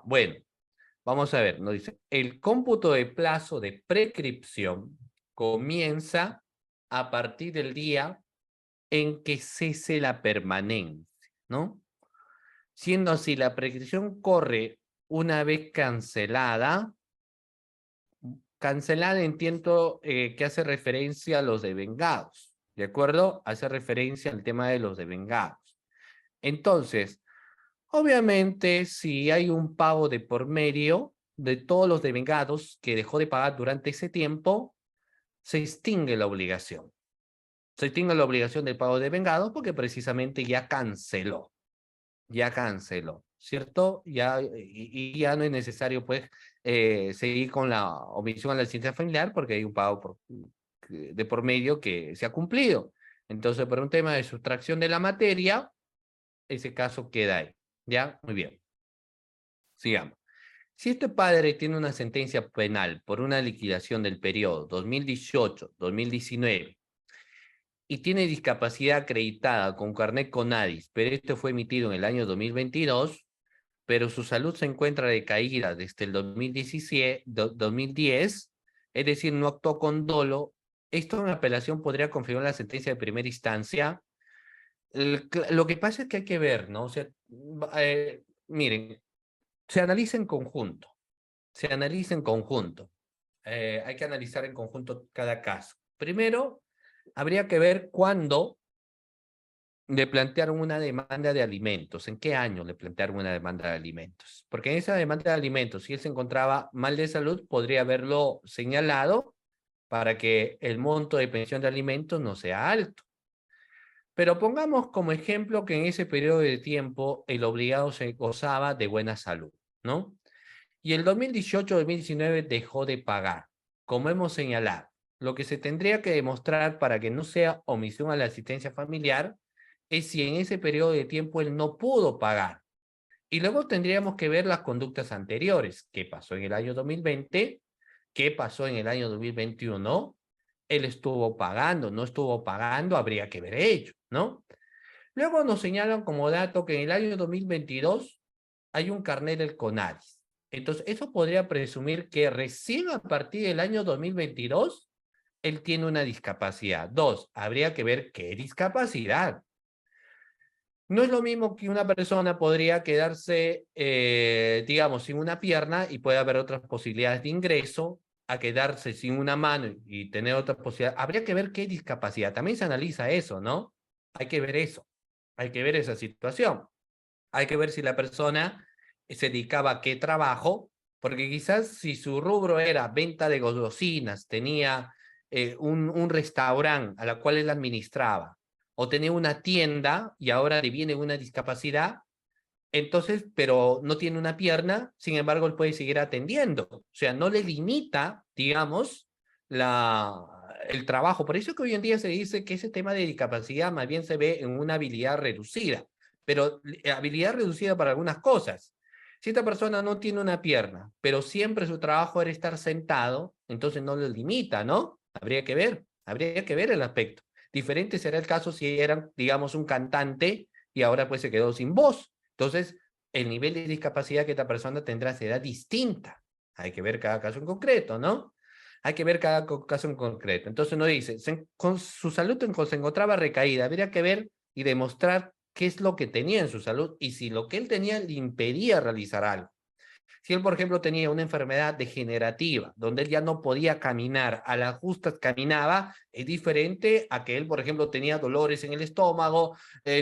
Bueno, vamos a ver, nos dice, el cómputo de plazo de prescripción comienza a partir del día en que cese la permanencia, ¿no? Siendo así, la prescripción corre una vez cancelada. Cancelada entiendo que hace referencia a los devengados, ¿de acuerdo? Hace referencia al tema de los devengados. Entonces, obviamente, si hay un pago de por medio de todos los devengados que dejó de pagar durante ese tiempo, se extingue la obligación. Se extingue la obligación del pago de devengados porque precisamente ya canceló, ¿cierto? Y ya no es necesario, pues, seguir con la omisión a la asistencia familiar porque hay un pago de por medio que se ha cumplido. Entonces, por un tema de sustracción de la materia, ese caso queda ahí. ¿Ya? Muy bien. Sigamos. Si este padre tiene una sentencia penal por una liquidación del periodo 2018-2019 y tiene discapacidad acreditada con carnet CONADIS, pero este fue emitido en el año 2022, pero su salud se encuentra decaída desde el 2010, es decir, no actuó con dolo, esto en apelación podría confirmar la sentencia de primera instancia. Lo que pasa es que hay que ver, ¿no? O sea, miren, se analiza en conjunto, se analiza en conjunto. Hay que analizar en conjunto cada caso. Primero, habría que ver cuándo le plantearon una demanda de alimentos, en qué año le plantearon una demanda de alimentos. Porque en esa demanda de alimentos, si él se encontraba mal de salud, podría haberlo señalado para que el monto de pensión de alimentos no sea alto. Pero pongamos como ejemplo que en ese periodo de tiempo el obligado se gozaba de buena salud, ¿no? Y el 2018-2019 dejó de pagar, como hemos señalado. Lo que se tendría que demostrar para que no sea omisión a la asistencia familiar es si en ese periodo de tiempo él no pudo pagar. Y luego tendríamos que ver las conductas anteriores. ¿Qué pasó en el año 2020? ¿Qué pasó en el año 2021? Él estuvo pagando, no estuvo pagando, habría que ver ello, ¿no? Luego nos señalan como dato que en el año 2022 hay un carnet del CONADIS. Entonces, eso podría presumir que recién a partir del año 2022 él tiene una discapacidad. Dos, habría que ver qué discapacidad. No es lo mismo que una persona podría quedarse, digamos, sin una pierna y puede haber otras posibilidades de ingreso, a quedarse sin una mano y tener otras posibilidades. Habría que ver qué discapacidad. También se analiza eso, ¿no? Hay que ver eso. Hay que ver esa situación. Hay que ver si la persona se dedicaba a qué trabajo, porque quizás si su rubro era venta de golosinas, tenía un restaurante a la cual él administraba, o tenía una tienda y ahora le viene una discapacidad, entonces, pero no tiene una pierna, sin embargo, él puede seguir atendiendo. O sea, no le limita, digamos, el trabajo. Por eso que hoy en día se dice que ese tema de discapacidad más bien se ve en una habilidad reducida, pero habilidad reducida para algunas cosas. Si esta persona no tiene una pierna, pero siempre su trabajo era estar sentado, entonces no le limita, ¿no? Habría que ver el aspecto. Diferente será el caso si eran, digamos, un cantante y ahora pues se quedó sin voz. Entonces, el nivel de discapacidad que esta persona tendrá será distinta. Hay que ver cada caso en concreto, ¿no? Hay que ver cada caso en concreto. Entonces uno dice, con su salud se encontraba recaída, habría que ver y demostrar qué es lo que tenía en su salud y si lo que él tenía le impedía realizar algo. Si él, por ejemplo, tenía una enfermedad degenerativa, donde él ya no podía caminar, a las justas caminaba, es diferente a que él, por ejemplo, tenía dolores en el estómago,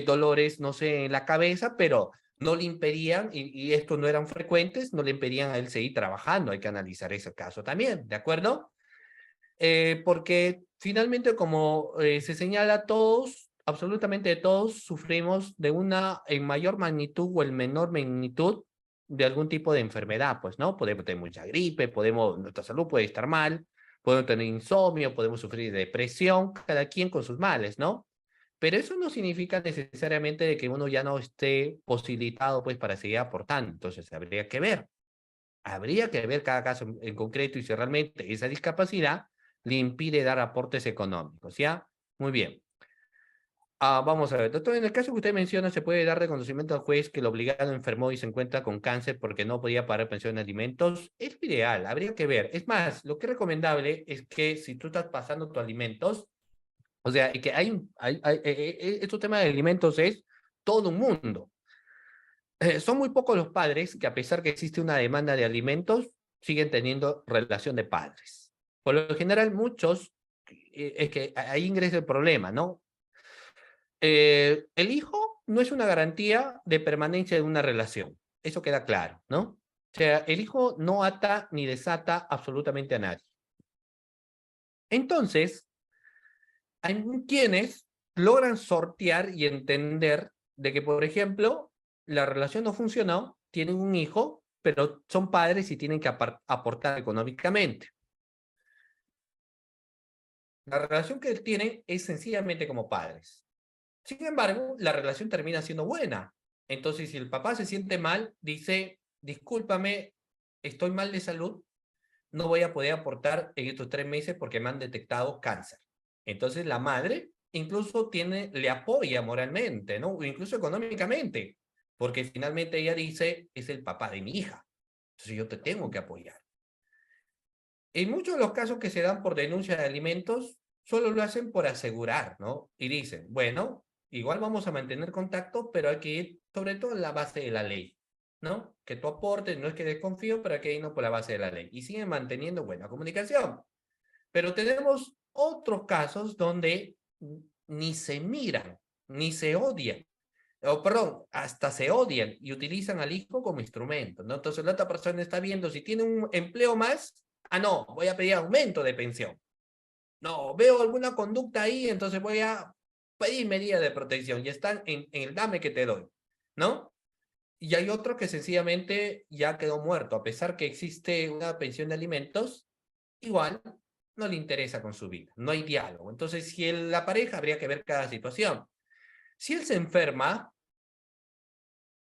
dolores, no sé, en la cabeza, pero no le impedían, y estos no eran frecuentes, no le impedían a él seguir trabajando. Hay que analizar ese caso también, ¿de acuerdo? Porque finalmente, como se señala, todos, absolutamente todos, sufrimos de una en mayor magnitud o en menor magnitud de algún tipo de enfermedad, pues, ¿no? Podemos tener mucha gripe, nuestra salud puede estar mal, podemos tener insomnio, podemos sufrir de depresión, cada quien con sus males, ¿no? Pero eso no significa necesariamente de que uno ya no esté posibilitado, pues, para seguir aportando. Entonces, habría que ver cada caso en concreto y si realmente esa discapacidad le impide dar aportes económicos, ¿ya? Muy bien. Vamos a ver, doctor, en el caso que usted menciona, ¿se puede dar reconocimiento al juez que el obligado enfermó y se encuentra con cáncer porque no podía pagar pensión de alimentos? Es lo ideal, habría que ver. Es más, lo que es recomendable es que si tú estás pasando tus alimentos, o sea, y que estos temas de alimentos es todo un mundo. Son muy pocos los padres que a pesar que existe una demanda de alimentos, siguen teniendo relación de padres. Por lo general, muchos, es que ahí ingresa el problema, ¿no? El hijo no es una garantía de permanencia de una relación. Eso queda claro, ¿no? O sea, el hijo no ata ni desata absolutamente a nadie. Entonces, hay quienes logran sortear y entender de que, por ejemplo, la relación no funcionó, tienen un hijo, pero son padres y tienen que aportar económicamente. La relación que tienen es sencillamente como padres. Sin embargo, la relación termina siendo buena. Entonces, si el papá se siente mal, dice, discúlpame, estoy mal de salud, no voy a poder aportar en estos 3 meses porque me han detectado cáncer. Entonces la madre incluso le apoya moralmente, ¿no? O incluso económicamente, porque finalmente ella dice, es el papá de mi hija, entonces yo te tengo que apoyar. En muchos de los casos que se dan por denuncia de alimentos, solo lo hacen por asegurar, ¿no? Y dicen, bueno, igual vamos a mantener contacto, pero hay que ir sobre todo en la base de la ley, ¿no? Que tú aportes, no es que desconfío, pero hay que irnos por la base de la ley. Y siguen manteniendo buena comunicación. Pero tenemos otros casos donde ni se miran, ni se odian, o perdón, hasta se odian y utilizan al hijo como instrumento, ¿no? Entonces la otra persona está viendo si tiene un empleo más, no, voy a pedir aumento de pensión. No, veo alguna conducta ahí, entonces voy a pedir medida de protección y están en el dame que te doy, ¿no? Y hay otro que sencillamente ya quedó muerto, a pesar que existe una pensión de alimentos, igual no le interesa con su vida, no hay diálogo. Entonces, si la pareja habría que ver cada situación. Si él se enferma,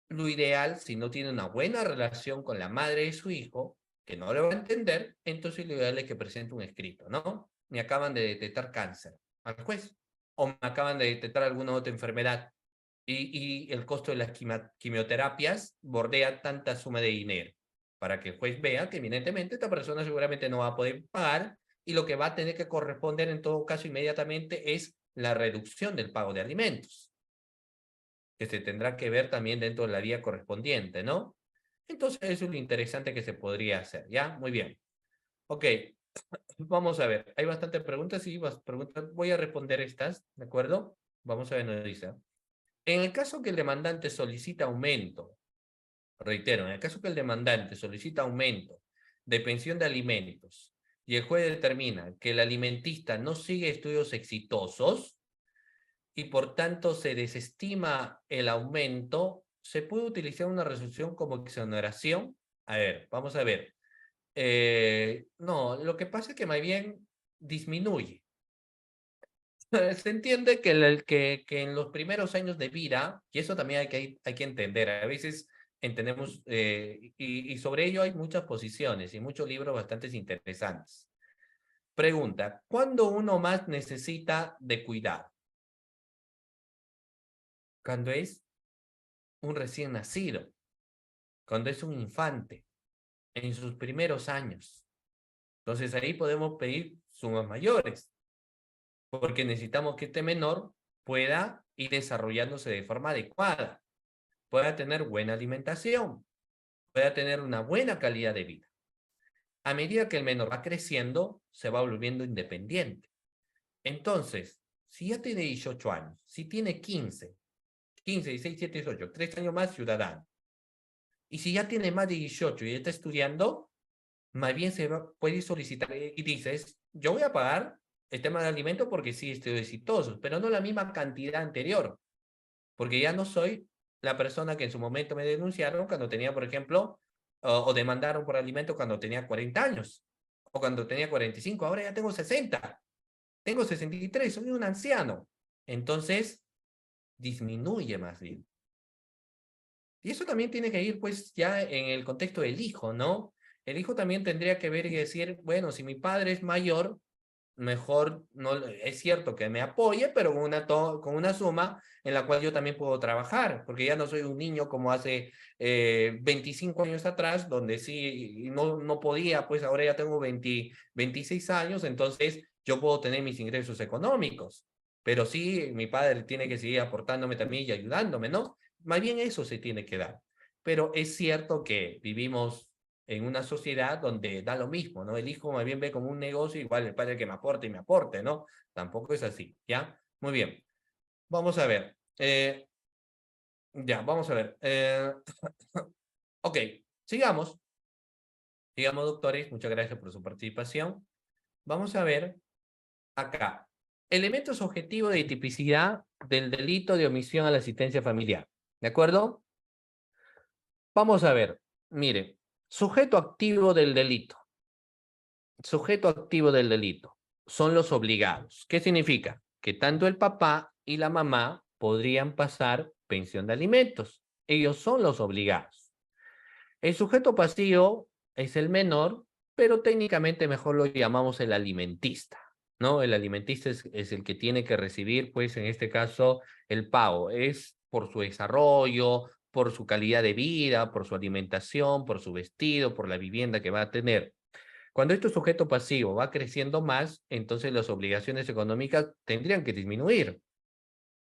lo ideal, si no tiene una buena relación con la madre de su hijo, que no le va a entender, entonces lo ideal es que presente un escrito, ¿no? Me acaban de detectar cáncer al juez, o me acaban de detectar alguna otra enfermedad y el costo de las quimioterapias bordea tanta suma de dinero, para que el juez vea que evidentemente esta persona seguramente no va a poder pagar y lo que va a tener que corresponder en todo caso inmediatamente es la reducción del pago de alimentos, que se tendrá que ver también dentro de la vía correspondiente, ¿no? Entonces eso es lo interesante que se podría hacer, ¿ya? Muy bien. Ok, vamos a ver. Hay bastantes preguntas y preguntas. Voy a responder estas, ¿de acuerdo? Vamos a ver, nos dice. En el caso que el demandante solicita aumento, reitero, en el caso que el demandante solicita aumento de pensión de alimentos y el juez determina que el alimentista no sigue estudios exitosos y por tanto se desestima el aumento, ¿se puede utilizar una resolución como exoneración? A ver, vamos a ver. No, lo que pasa es que más bien disminuye. Se entiende que en los primeros años de vida, y eso también hay que entender, a veces entendemos, y sobre ello hay muchas posiciones y muchos libros bastante interesantes. Pregunta, ¿cuándo uno más necesita de cuidado? Cuando es un recién nacido, cuando es un infante, en sus primeros años. Entonces ahí podemos pedir sumas mayores, porque necesitamos que este menor pueda ir desarrollándose de forma adecuada, pueda tener buena alimentación, pueda tener una buena calidad de vida. A medida que el menor va creciendo, se va volviendo independiente. Entonces, si ya tiene 18 años, si tiene 15, 16, 17, 18, 3 años más ciudadano, y si ya tiene más de 18 y está estudiando, más bien puede solicitar y dices, yo voy a pagar el tema de alimento porque sí estoy exitoso, pero no la misma cantidad anterior, porque ya no soy la persona que en su momento me denunciaron cuando tenía, por ejemplo, o demandaron por alimento cuando tenía 40 años, o cuando tenía 45, ahora ya tengo 60, tengo 63, soy un anciano. Entonces, disminuye más bien. Y eso también tiene que ir, pues, ya en el contexto del hijo, ¿no? El hijo también tendría que ver y decir, bueno, si mi padre es mayor, mejor, no, es cierto que me apoye, pero con una suma en la cual yo también puedo trabajar, porque ya no soy un niño como hace 25 años atrás, donde sí no podía, pues ahora ya tengo 26 años, entonces yo puedo tener mis ingresos económicos, pero sí, mi padre tiene que seguir aportándome también y ayudándome, ¿no? Más bien eso se tiene que dar. Pero es cierto que vivimos en una sociedad donde da lo mismo, ¿no? El hijo más bien ve como un negocio, igual el padre que me aporte y me aporte, ¿no? Tampoco es así, ¿ya? Muy bien. Vamos a ver. Ya, vamos a ver. Ok, sigamos. Sigamos, doctores. Muchas gracias por su participación. Vamos a ver acá. Elementos objetivos de tipicidad del delito de omisión a la asistencia familiar. ¿De acuerdo? Vamos a ver. Mire, sujeto activo del delito. Sujeto activo del delito son los obligados. ¿Qué significa? Que tanto el papá y la mamá podrían pasar pensión de alimentos. Ellos son los obligados. El sujeto pasivo es el menor, pero técnicamente mejor lo llamamos el alimentista, ¿no? El alimentista es el que tiene que recibir, pues en este caso, el pago. Es por su desarrollo, por su calidad de vida, por su alimentación, por su vestido, por la vivienda que va a tener. Cuando este sujeto pasivo va creciendo más, entonces las obligaciones económicas tendrían que disminuir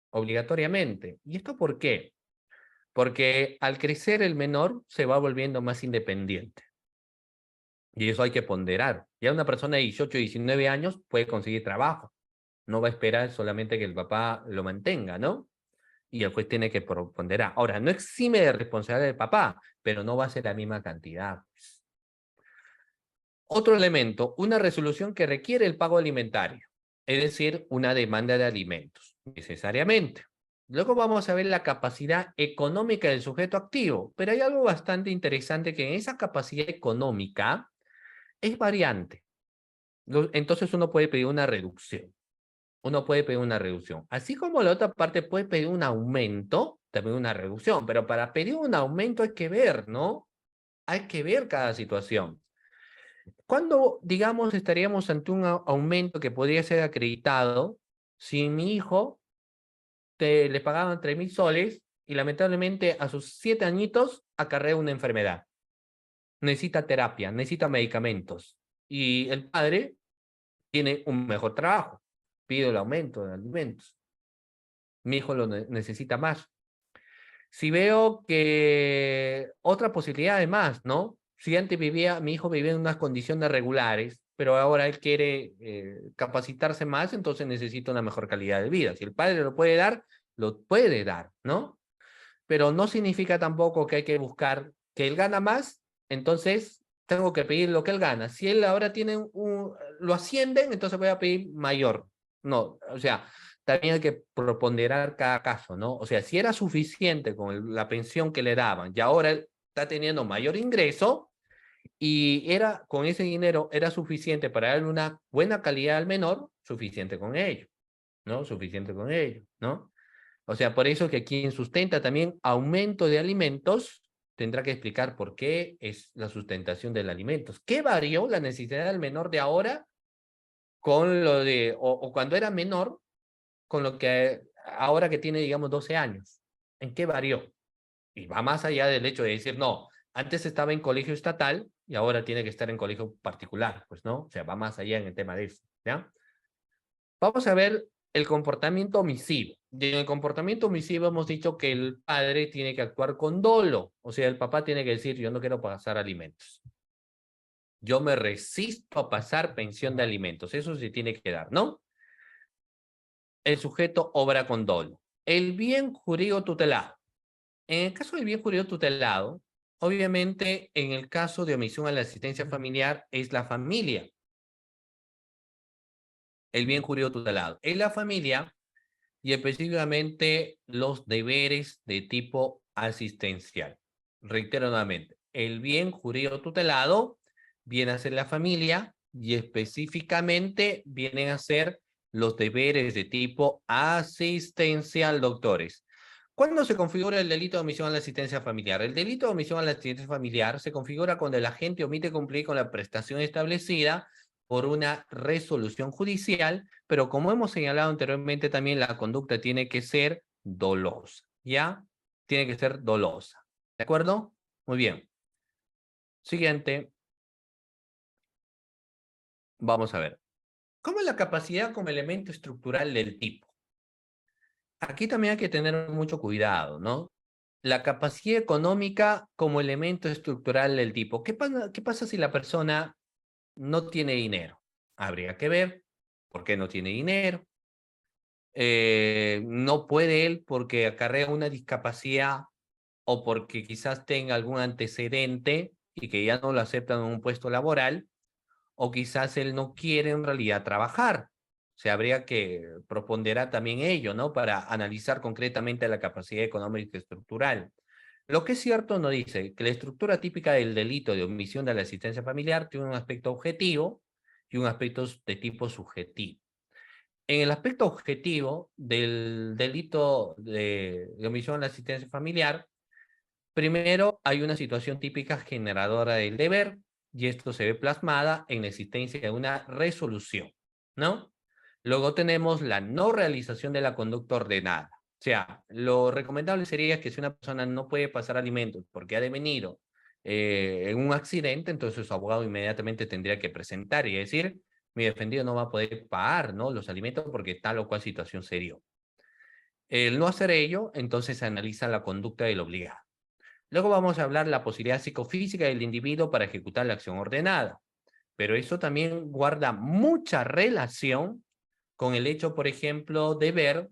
obligatoriamente. ¿Y esto por qué? Porque al crecer el menor se va volviendo más independiente. Y eso hay que ponderar. Ya una persona de 18, 19 años puede conseguir trabajo. No va a esperar solamente que el papá lo mantenga, ¿no? Y el juez tiene que ponderar. Ahora, no exime de responsabilidad del papá, pero no va a ser la misma cantidad. Otro elemento, una resolución que requiere el pago alimentario, es decir, una demanda de alimentos, necesariamente. Luego vamos a ver la capacidad económica del sujeto activo, pero hay algo bastante interesante que en esa capacidad económica es variante. Entonces uno puede pedir una reducción. Uno puede pedir una reducción. Así como la otra parte puede pedir un aumento, también una reducción. Pero para pedir un aumento hay que ver, ¿no? Hay que ver cada situación. ¿Cuándo, digamos, estaríamos ante un aumento que podría ser acreditado si mi hijo le pagaban 3.000 soles y lamentablemente a sus 7 añitos acarrea una enfermedad? Necesita terapia, necesita medicamentos y el padre tiene un mejor trabajo, pide el aumento de alimentos. Mi hijo lo necesita más. Si veo que otra posibilidad además, ¿no? Si antes mi hijo vivía en unas condiciones regulares, pero ahora él quiere capacitarse más, entonces necesita una mejor calidad de vida. Si el padre lo puede dar, ¿no? Pero no significa tampoco que hay que buscar que él gana más, entonces tengo que pedir lo que él gana. Si él ahora lo ascienden, entonces voy a pedir mayor. No, o sea, también hay que ponderar cada caso, ¿no? O sea, si era suficiente con la pensión que le daban y ahora él está teniendo mayor ingreso y con ese dinero era suficiente para darle una buena calidad al menor, suficiente con ello, ¿no? Suficiente con ello, ¿no? O sea, por eso que quien sustenta también aumento de alimentos tendrá que explicar por qué es la sustentación de los alimentos. ¿Qué varió la necesidad del menor de ahora con o cuando era menor con lo que ahora que tiene, digamos, 12 años? ¿En qué varió? Y va más allá del hecho de decir, no, antes estaba en colegio estatal y ahora tiene que estar en colegio particular, pues, ¿no? O sea, va más allá en el tema de eso, ¿ya? Vamos a ver el comportamiento omisivo. Y en el comportamiento omisivo hemos dicho que el padre tiene que actuar con dolo, o sea, el papá tiene que decir, yo no quiero pasar alimentos. Yo me resisto a pasar pensión de alimentos, eso se tiene que dar, ¿no? El sujeto obra con dolo. El bien jurídico tutelado. En el caso del bien jurídico tutelado, obviamente en el caso de omisión a la asistencia familiar es la familia, el bien jurídico tutelado. Es la familia y específicamente los deberes de tipo asistencial. Reitero nuevamente, el bien jurídico tutelado viene a ser la familia y específicamente vienen a ser los deberes de tipo asistencial, doctores. ¿Cuándo se configura el delito de omisión a la asistencia familiar? El delito de omisión a la asistencia familiar se configura cuando el agente omite cumplir con la prestación establecida por una resolución judicial, pero como hemos señalado anteriormente, también la conducta tiene que ser dolosa, ¿ya? Tiene que ser dolosa, ¿de acuerdo? Muy bien. Siguiente, vamos a ver. ¿Cómo es la capacidad como elemento estructural del tipo? Aquí también hay que tener mucho cuidado, ¿no? La capacidad económica como elemento estructural del tipo. ¿Qué pasa si la persona no tiene dinero? Habría que ver por qué no tiene dinero. No puede él porque acarrea una discapacidad o porque quizás tenga algún antecedente y que ya no lo aceptan en un puesto laboral, o quizás él no quiere en realidad trabajar. Se habría que proponderá también ello, ¿no? Para analizar concretamente la capacidad económica y estructural. Lo que es cierto nos dice que la estructura típica del delito de omisión de la asistencia familiar tiene un aspecto objetivo y un aspecto de tipo subjetivo. En el aspecto objetivo del delito de omisión de la asistencia familiar, primero hay una situación típica generadora del deber y esto se ve plasmada en la existencia de una resolución, ¿no? Luego tenemos la no realización de la conducta ordenada. O sea, lo recomendable sería que si una persona no puede pasar alimentos porque ha devenido en un accidente, entonces su abogado inmediatamente tendría que presentar y decir, mi defendido no va a poder pagar, ¿no?, los alimentos porque tal o cual situación se dio. El no hacer ello, entonces se analiza la conducta del obligado. Luego vamos a hablar de la posibilidad psicofísica del individuo para ejecutar la acción ordenada, pero eso también guarda mucha relación con el hecho, por ejemplo, de ver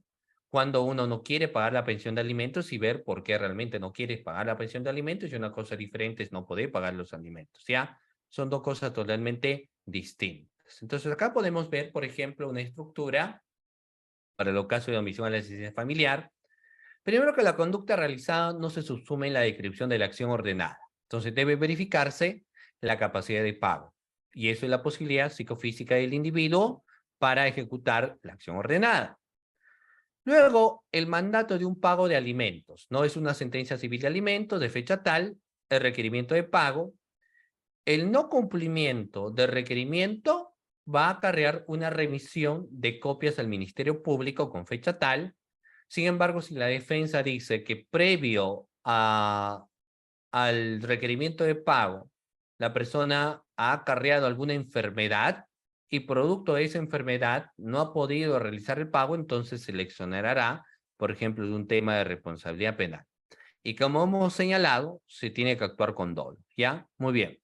cuando uno no quiere pagar la pensión de alimentos y ver por qué realmente no quiere pagar la pensión de alimentos, y una cosa diferente es no poder pagar los alimentos, ¿ya? Son dos cosas totalmente distintas. Entonces acá podemos ver, por ejemplo, una estructura para los casos de omisión a la asistencia familiar. Primero, que la conducta realizada no se subsume en la descripción de la acción ordenada. Entonces debe verificarse la capacidad de pago. Y eso es la posibilidad psicofísica del individuo para ejecutar la acción ordenada. Luego, el mandato de un pago de alimentos. No es una sentencia civil de alimentos de fecha tal, el requerimiento de pago. El no cumplimiento del requerimiento va a acarrear una remisión de copias al Ministerio Público con fecha tal. Sin embargo, si la defensa dice que previo al requerimiento de pago, la persona ha acarreado alguna enfermedad y producto de esa enfermedad no ha podido realizar el pago, entonces se le exonerará, por ejemplo, de un tema de responsabilidad penal. Y como hemos señalado, se tiene que actuar con dolo, ¿ya? Muy bien.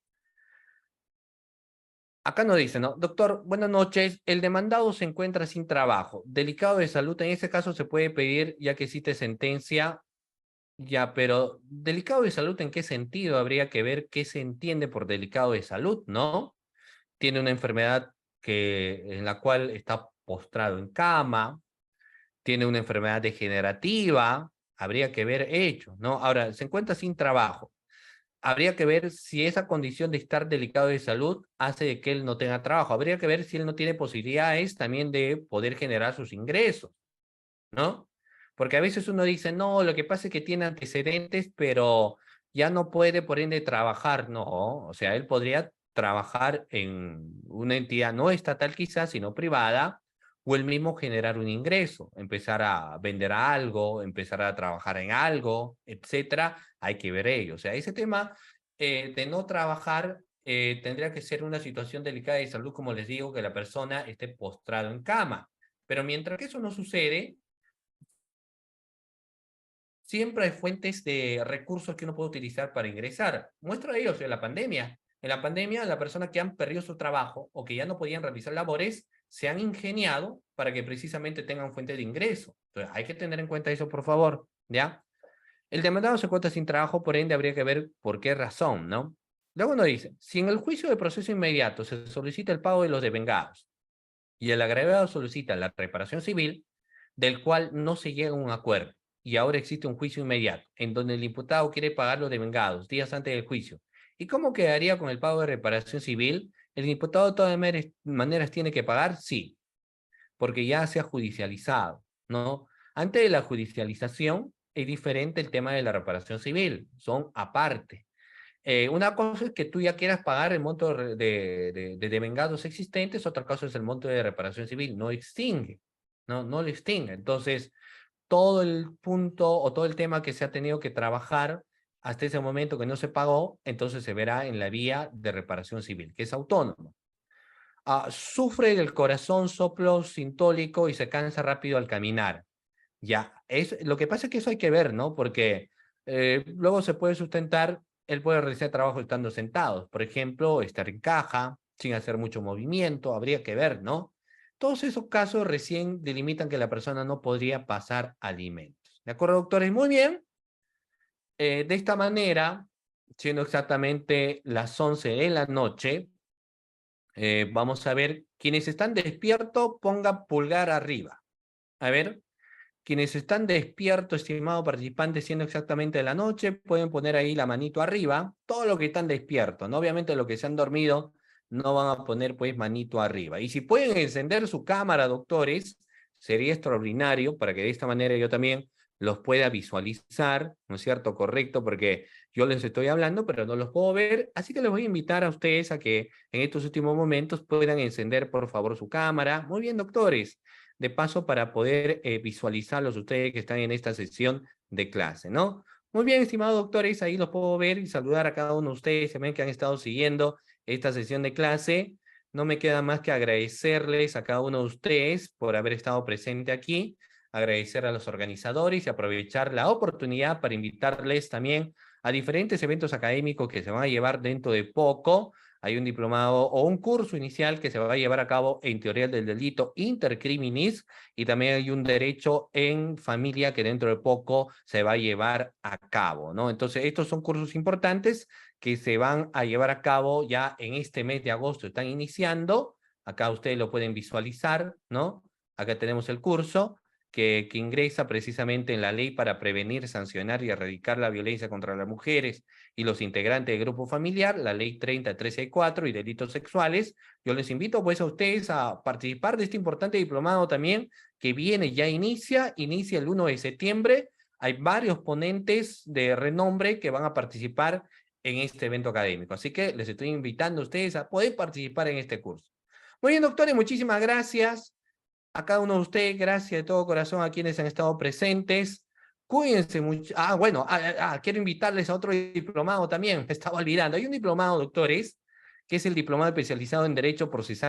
Acá nos dice, ¿no? Doctor, buenas noches. El demandado se encuentra sin trabajo, delicado de salud. En ese caso se puede pedir, ya que existe sentencia. Ya, pero delicado de salud, ¿en qué sentido? Habría que ver qué se entiende por delicado de salud, ¿no? Tiene una enfermedad en la cual está postrado en cama, tiene una enfermedad degenerativa, habría que ver ello, ¿no? Ahora, se encuentra sin trabajo. Habría que ver si esa condición de estar delicado de salud hace de que él no tenga trabajo. Habría que ver si él no tiene posibilidades también de poder generar sus ingresos, ¿no? Porque a veces uno dice, no, lo que pasa es que tiene antecedentes, pero ya no puede, por ende, trabajar. No, o sea, él podría trabajar en una entidad no estatal quizás, sino privada, o él mismo generar un ingreso, empezar a vender algo, empezar a trabajar en algo, etcétera. Hay que ver ello. O sea, ese tema de no trabajar tendría que ser una situación delicada de salud, como les digo, que la persona esté postrado en cama. Pero mientras que eso no sucede, siempre hay fuentes de recursos que uno puede utilizar para ingresar. Muestra de ellos en la pandemia. En la pandemia, las personas que han perdido su trabajo o que ya no podían realizar labores, se han ingeniado para que precisamente tengan fuente de ingreso. Entonces, hay que tener en cuenta eso, por favor, ¿ya? El demandado se encuentra sin trabajo, por ende, habría que ver por qué razón, ¿no? Luego nos dice, si en el juicio de proceso inmediato se solicita el pago de los devengados y el agravado solicita la reparación civil, del cual no se llega a un acuerdo, y ahora existe un juicio inmediato, en donde el imputado quiere pagar los devengados días antes del juicio. ¿Y cómo quedaría con el pago de reparación civil? ¿El imputado de todas maneras tiene que pagar? Sí, porque ya se ha judicializado, ¿no? Antes de la judicialización es diferente el tema de la reparación civil, son aparte. Una cosa es que tú ya quieras pagar el monto de devengados existentes, otra cosa es el monto de reparación civil, no extingue, no lo extingue. Entonces, todo el punto o todo el tema que se ha tenido que trabajar hasta ese momento que no se pagó, entonces se verá en la vía de reparación civil, que es autónomo. Sufre del corazón soplo sintólico y se cansa rápido al caminar. Ya, lo que pasa es que eso hay que ver, ¿no? Porque luego se puede sustentar, él puede realizar trabajo estando sentado, por ejemplo, estar en caja, sin hacer mucho movimiento, habría que ver, ¿no? Todos esos casos recién delimitan que la persona no podría pasar alimentos. ¿De acuerdo, doctores? Muy bien. De esta manera, siendo exactamente las 11 de la noche, vamos a ver, quienes están despiertos, pongan pulgar arriba. A ver, quienes están despiertos, estimado participante, siendo exactamente de la noche, pueden poner ahí la manito arriba. Todo lo que están despiertos, ¿no? Obviamente los que se han dormido no van a poner pues manito arriba. Y si pueden encender su cámara, doctores, sería extraordinario para que de esta manera yo también los pueda visualizar, ¿no es cierto? Correcto, porque yo les estoy hablando, pero no los puedo ver. Así que les voy a invitar a ustedes a que en estos últimos momentos puedan encender, por favor, su cámara. Muy bien, doctores, de paso para poder visualizarlos ustedes que están en esta sesión de clase, ¿no? Muy bien, estimados doctores, ahí los puedo ver y saludar a cada uno de ustedes también que han estado siguiendo esta sesión de clase. No me queda más que agradecerles a cada uno de ustedes por haber estado presente aquí, agradecer a los organizadores y aprovechar la oportunidad para invitarles también a diferentes eventos académicos que se van a llevar dentro de poco. Hay un diplomado o un curso inicial que se va a llevar a cabo en teoría del delito intercriminis y también hay un derecho en familia que dentro de poco se va a llevar a cabo, ¿no? Entonces, estos son cursos importantes que se van a llevar a cabo ya en este mes de agosto, están iniciando. Acá ustedes lo pueden visualizar, ¿no? Acá tenemos el curso que ingresa precisamente en la ley para prevenir, sancionar y erradicar la violencia contra las mujeres y los integrantes del grupo familiar, la ley 30.13.4 y delitos sexuales. Yo les invito pues a ustedes a participar de este importante diplomado también que viene, ya inicia el 1 de septiembre. Hay varios ponentes de renombre que van a participar en este evento académico. Así que les estoy invitando a ustedes a poder participar en este curso. Muy bien, doctores, muchísimas gracias a cada uno de ustedes, gracias de todo corazón a quienes han estado presentes. Cuídense mucho. Bueno, quiero invitarles a otro diplomado también, me estaba olvidando. Hay un diplomado, doctores, que es el diplomado especializado en Derecho Procesal